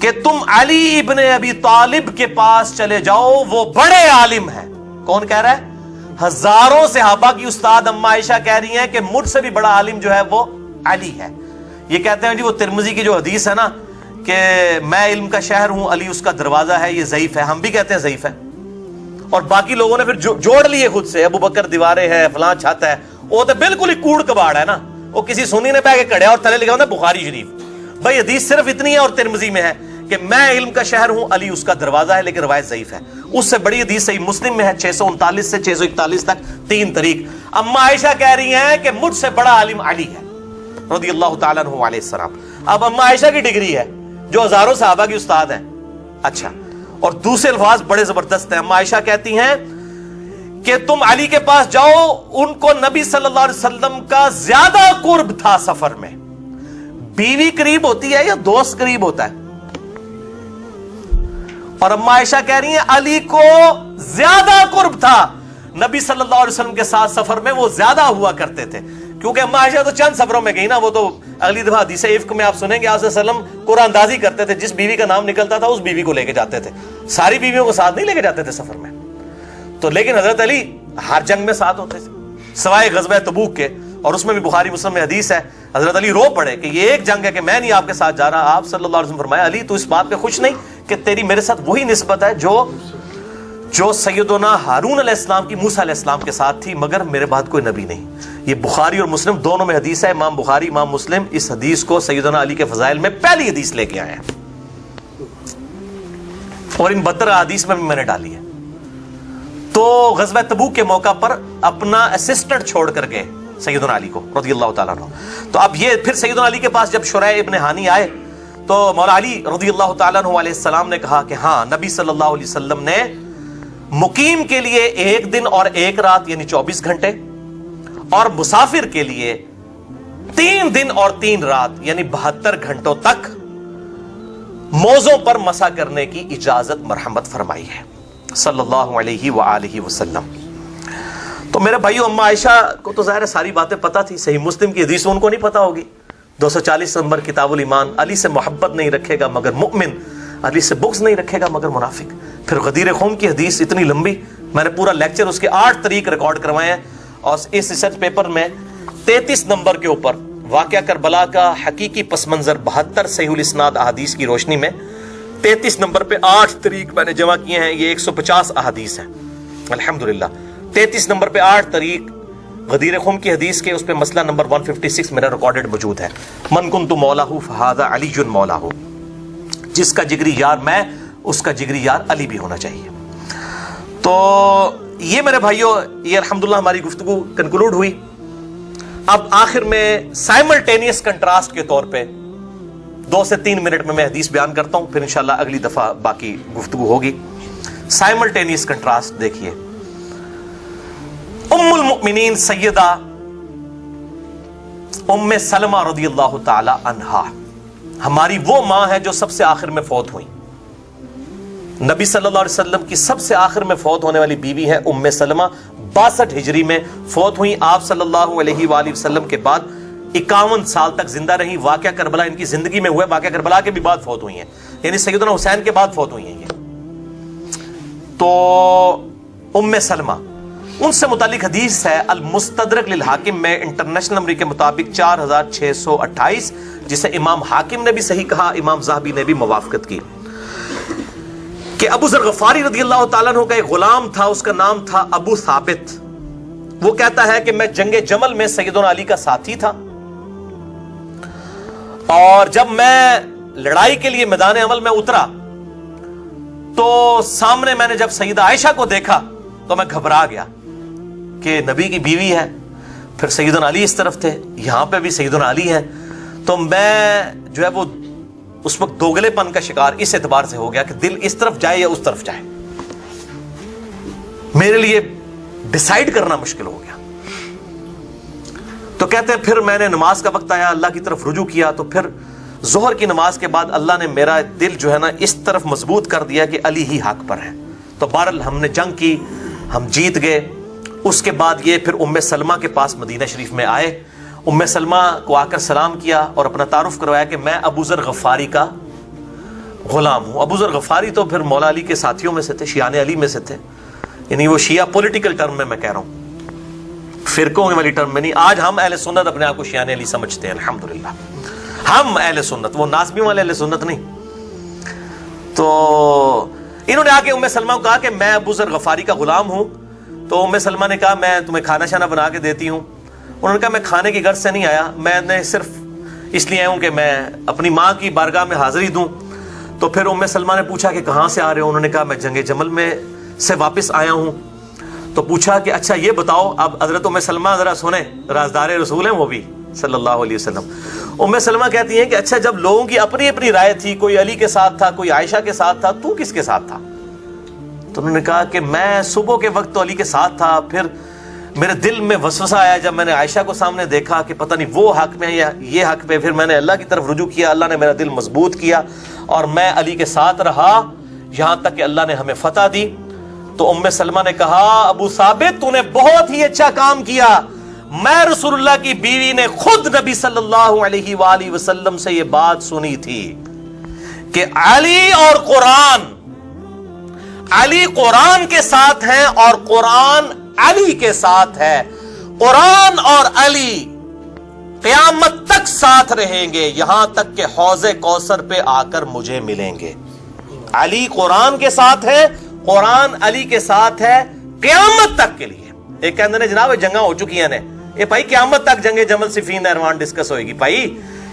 کہ تم علی ابن ابی طالب کے پاس چلے جاؤ, وہ بڑے عالم ہیں. کون کہہ رہا ہے؟ ہزاروں صحابہ کی استاد اما عائشہ کہہ رہی ہیں کہ مجھ سے بھی بڑا عالم جو ہے وہ علی ہے. یہ کہتے ہیں جی وہ ترمذی کی جو حدیث ہے نا کہ میں علم کا شہر ہوں, علی اس کا دروازہ ہے, یہ ضعیف ہے. ہم بھی کہتے ہیں ضعیف ہے. اور باقی لوگوں نے پھر جوڑ لیے خود سے, ابو بکر دیوارے ہے, فلاں چھت ہے. وہ تو بالکل ہی کوڑ کباڑ ہے نا. وہ کسی سنی نے پہ کے کڑیا اور تلے لکھا ہوتا ہے بخاری شریف. بھائی حدیث صرف اتنی ہے اور ترمذی میں ہے کہ میں علم کا شہر ہوں, علی اس کا دروازہ ہے, لیکن روایت ضعیف ہے. اس سے بڑی حدیث صحیح مسلم میں ہے 639 سے 641 تک 3 طریق. اما عائشہ کہہ رہی ہیں کہ مجھ سے بڑا عالم علی ہے رضی اللہ تعالیٰ عنہ علیہ السلام. اب اما عائشہ کی ڈگری ہے جو ہزاروں صحابہ کی استاد ہیں. اچھا, اور دوسرے الفاظ بڑے زبردست ہیں. اما عائشہ کہتی ہیں کہ تم علی کے پاس جاؤ, ان کو نبی صلی اللہ علیہ وسلم کا زیادہ قرب تھا سفر میں. بیوی قریب ہوتی ہے یا دوست قریب ہوتا ہے؟ اور اما عائشہ کہہ رہی ہیں علی کو زیادہ قرب تھا نبی صلی اللہ علیہ وسلم کے ساتھ سفر میں, وہ زیادہ ہوا کرتے تھے. کیونکہ اما عائشہ تو چند سفروں میں گئی نا. وہ تو اگلی دفعہ حدیث افک میں آپ سنیں گے آپ صلی اللہ علیہ وسلم قرآن اندازی کرتے تھے, جس بیوی کا نام نکلتا تھا اس بیوی کو لے کے جاتے تھے. ساری بیویوں کو ساتھ نہیں لے کے جاتے تھے سفر میں. تو لیکن حضرت علی ہر جنگ میں ساتھ ہوتے تھے سوائے غزوہ تبوک کے, اور اس میں بھی بخاری مسلم میں حدیث ہے. حضرت علی رو پڑے کہ یہ ایک جنگ ہے کہ میں نہیں آپ کے ساتھ جا رہا. آپ صلی اللہ علیہ وسلم فرمایا علی تو اس بات پہ خوش نہیں کہ تیری میرے ساتھ وہی نسبت ہے جو سیدنا ہارون علیہ السلام کی موسیٰ علیہ السلام کے ساتھ تھی, مگر میرے بعد کوئی نبی نہیں. یہ بخاری اور مسلم دونوں میں حدیث ہے. امام بخاری امام مسلم اس حدیث کو سیدنا علی کے فضائل میں پہلی حدیث لے کے آئے ہیں, اور ان 72 حدیث میں بھی میں نے ڈالی ہے. تو غزوہ تبوک کے موقع پر اپنا اسسٹنٹ چھوڑ کر گئے سیدنا علی کو رضی اللہ تعالیٰ عنہ. تو اب یہ پھر سیدنا علی کے پاس جب شریح ابن ہانی آئے تو مولا علی رضی اللہ تعالیٰ عنہ علیہ السلام نے کہا کہ ہاں نبی صلی اللہ علیہ وسلم نے مقیم کے لیے 1 دن اور 1 رات یعنی 24 گھنٹے, اور مسافر کے لیے 3 دن اور 3 رات یعنی 72 گھنٹوں تک موزوں پر مسح کرنے کی اجازت مرحمت فرمائی ہے صلی اللہ علیہ وآلہ وسلم. تو میرے بھائیو اما عائشہ کو تو ظاہر ہے ساری باتیں پتہ تھی. صحیح مسلم کی حدیث ان کو نہیں پتہ ہوگی. 240 نمبر کتاب الایمان, علی سے محبت نہیں رکھے گا مگر مؤمن, علی سے بغض نہیں رکھے گا مگر منافق. پھر غدیر خم کی حدیث اتنی لمبی, میں نے پورا لیکچر اس کے 8 طریق ریکارڈ کروائے ہیں, اور اس ریسرچ پیپر میں 33 نمبر کے اوپر واقعہ کربلا کا حقیقی پس منظر 72 صحیح الاسناد احادیث کی روشنی میں 33 نمبر پہ 8 طریق میں نے جمع کیے ہیں. یہ 150 احادیث ہیں الحمدللہ. 33 نمبر پہ 8 طریق غدیر خم کی حدیث کے, اس پہ مسئلہ نمبر 156 میرا ریکارڈڈ موجود ہے. من کنت مولاہ فہذا علی مولاہ, جس کا جگری یار میں اس کا جگری یار علی بھی ہونا چاہیے. تو یہ میرے بھائیوں یہ الحمدللہ ہماری گفتگو کنکلوڈ ہوئی. اب آخر میں سائملٹینیس کنٹراسٹ کے طور پہ 2 سے 3 منٹ میں حدیث بیان کرتا ہوں، پھر انشاءاللہ اگلی دفعہ باقی گفتگو ہوگی۔ سائملٹینیس کنٹراسٹ دیکھیے، ام المؤمنین سیدہ ام سلمہ رضی اللہ تعالی عنہا ہماری وہ ماں ہے جو سب سے آخر میں فوت ہوئی۔ نبی صلی اللہ علیہ وسلم کی سب سے آخر میں فوت ہونے والی بیوی ہے ام سلمہ، 62 ہجری میں فوت ہوئی۔ آپ صلی اللہ علیہ وآلہ وسلم کے بعد 51 سال تک زندہ رہی۔ واقعہ کربلا ان کی زندگی میں ہوا ہے، واقعہ کربلا کے بھی بعد فوت ہوئی ہیں، یعنی سیدنا حسین کے بعد فوت ہوئی ہیں یہ۔ تو ام سلمہ، ان سے متعلق حدیث ہے المستدرک للحاکم میں انٹرنیشنل نمبر کے مطابق 4628، جسے امام حاکم نے بھی صحیح کہا، امام ذہبی نے بھی موافقت کی، کہ ابو ذر غفاری رضی اللہ تعالیٰ عنہ کا ایک غلام تھا، اس کا نام تھا ابو ثابت۔ وہ کہتا ہے کہ میں جنگ جمل میں سیدنا علی کا ساتھی تھا، اور جب میں لڑائی کے لیے میدان عمل میں اترا تو سامنے میں نے جب سیدہ عائشہ کو دیکھا تو میں گھبرا گیا کہ نبی کی بیوی ہے، پھر سیدنا علی اس طرف تھے، یہاں پہ بھی سیدنا علی ہیں، تو میں جو ہے وہ اس وقت دوگلے پن کا شکار اس اعتبار سے ہو گیا کہ دل اس طرف جائے یا اس طرف جائے، میرے لیے ڈیسائیڈ کرنا مشکل ہو گیا۔ تو کہتے ہیں پھر میں نے نماز کا وقت آیا، اللہ کی طرف رجوع کیا، تو پھر ظہر کی نماز کے بعد اللہ نے میرا دل جو ہے نا اس طرف مضبوط کر دیا کہ علی ہی حق پر ہے۔ تو بہرحال ہم نے جنگ کی، ہم جیت گئے۔ اس کے بعد یہ پھر ام سلمہ کے پاس مدینہ شریف میں آئے، ام سلمہ کو آ کر سلام کیا اور اپنا تعارف کروایا کہ میں ابو ذر غفاری کا غلام ہوں۔ ابو ذر غفاری تو پھر مولا علی کے ساتھیوں میں سے تھے، شیعان علی میں سے تھے، یعنی وہ شیعہ پولیٹیکل ٹرم میں کہہ رہا ہوں، فرقوں والی ٹرم میں نہیں۔ آج ہم اہل سنت اپنے آپ کو شیعان علی سمجھتے ہیں، الحمدللہ ہم اہل سنت، وہ ناظمی والے اہل سنت نہیں۔ تو انہوں نے آ کے ام سلمہ کو کہا کہ میں ابو ذر غفاری کا غلام ہوں۔ تو ام سلمہ نے کہا میں تمہیں کھانا شانا بنا کے دیتی ہوں۔ انہوں نے کہا میں کھانے کی غرض سے نہیں آیا، میں نے صرف اس لیے آیا ہوں کہ میں اپنی ماں کی بارگاہ میں حاضری دوں۔ تو پھر ام سلمہ نے پوچھا کہ کہاں سے آ رہے ہو؟ انہوں نے کہا میں جنگ جمل میں سے واپس آیا ہوں۔ تو پوچھا کہ اچھا یہ بتاؤ، اب حضرت ام سلمہ ذرا سنیں، رازدار رسول ہیں وہ بھی صلی اللہ علیہ وسلم۔ ام سلمہ کہتی ہیں کہ اچھا جب لوگوں کی اپنی اپنی رائے تھی، کوئی علی کے ساتھ تھا، کوئی عائشہ کے ساتھ تھا، تو کس کے ساتھ تھا؟ تو انہوں نے کہا کہ میں صبح کے وقت تو علی کے ساتھ تھا، پھر میرے دل میں وسوسہ آیا جب میں نے عائشہ کو سامنے دیکھا کہ پتہ نہیں وہ حق میں یا یہ حق پہ، پھر میں نے اللہ کی طرف رجوع کیا، اللہ نے میرا دل مضبوط کیا اور میں علی کے ساتھ رہا یہاں تک کہ اللہ نے ہمیں فتح دی۔ تو ام سلمہ نے کہا ابو ثابت تو نے بہت ہی اچھا کام کیا، میں رسول اللہ کی بیوی نے خود نبی صلی اللہ علیہ وآلہ وسلم سے یہ بات سنی تھی کہ علی اور قرآن، علی قرآن کے ساتھ ہیں اور قرآن علی کے ساتھ ہے، قرآن اور علی قیامت تک ساتھ رہیں گے یہاں تک کہ حوض کوثر پہ آ کر مجھے ملیں گے۔ علی قرآن کے ساتھ ہے، قرآن علی کے ساتھ ہے قیامت تک کے لیے۔ ایک کہندے نے جناب جنگاں ہو چکی ہیں نے یہ بھائی قیامت تک جنگ جمل صفین نہروان ڈسکس ہوئے گی بھائی،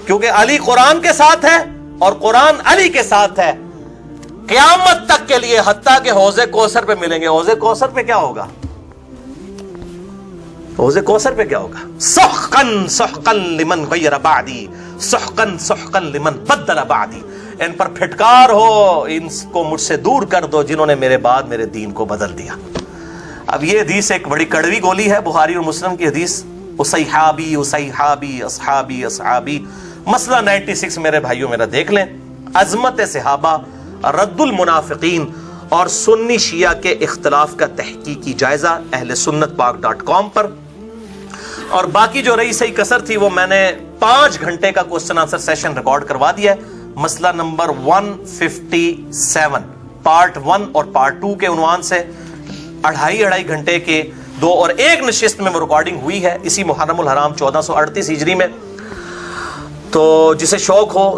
کیونکہ علی قرآن کے ساتھ ہے اور قرآن علی کے ساتھ ہے قیامت تک کے لیے، حتیٰ کہ حوض کوثر پہ ملیں گے۔ حوض کوثر پہ کیا ہوگا؟ حوض کوثر پہ کیا ہوگا؟ سحقن سحقن لمن غیر بعدی، سحقن سحقن لمن بدل بعدی، ان پر پھٹکار ہو، ان کو مجھ سے دور کر دو جنہوں نے میرے بعد میرے دین کو بدل دیا۔ اب یہ حدیث ایک بڑی کڑوی گولی ہے، بخاری اور مسلم کی حدیث، اصحابی اصحابی اصحابی اصحابی، مسئلہ 96 میرے بھائیوں میرا دیکھ لیں، عظمت صحابہ، رد المنافقین اور سنی شیعہ کے اختلاف کا تحقیقی جائزہ اہل سنت پاک.com پر۔ اور باقی جو رہی صحیح کسر تھی وہ میں نے 5 گھنٹے کا کوسچن آنسر سیشن ریکارڈ کروا دیا ہے، مسئلہ نمبر 157 پارٹ 1 اور پارٹ 2 کے عنوان سے 2.5 گھنٹے کے 2 اور 1 نشست میں ریکارڈنگ ہوئی ہے اسی محرم الحرام 1438 ہجری میں۔ تو جسے شوق ہو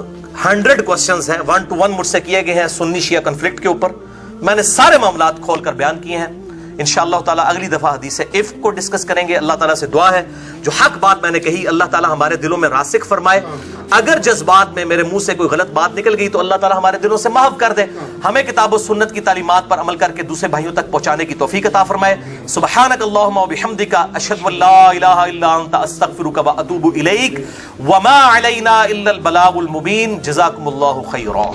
100 کوسچنز ہیں 1 to 1 مجھ سے کیے گئے ہیں سنی شیعہ کنفلکٹ کے اوپر، میں نے سارے معاملات کھول کر بیان کیے ہیں۔ انشاءاللہ تعالیٰ اگلی دفعہ حدیث افک کو ڈسکس کریں گے. اللہ تعالیٰ سے دعا ہے جو حق بات میں نے کہی اللہ تعالیٰ ہمارے دلوں میں راسخ فرمائے. اگر جذبات میں میرے منہ سے کوئی غلط بات نکل گئی تو اللہ تعالیٰ ہمارے دلوں سے معاف کر دے. ہمیں کتاب و سنت کی تعلیمات پر عمل کر کے دوسرے بھائیوں تک پہنچانے کی توفیق عطا فرمائے. سبحانک اللہم و بحمدک اشہد ان لا الہ الا انت استغفرک و اتوب الیک وما علینا الا البلاغ المبین. جزاکم اللہ خیرا.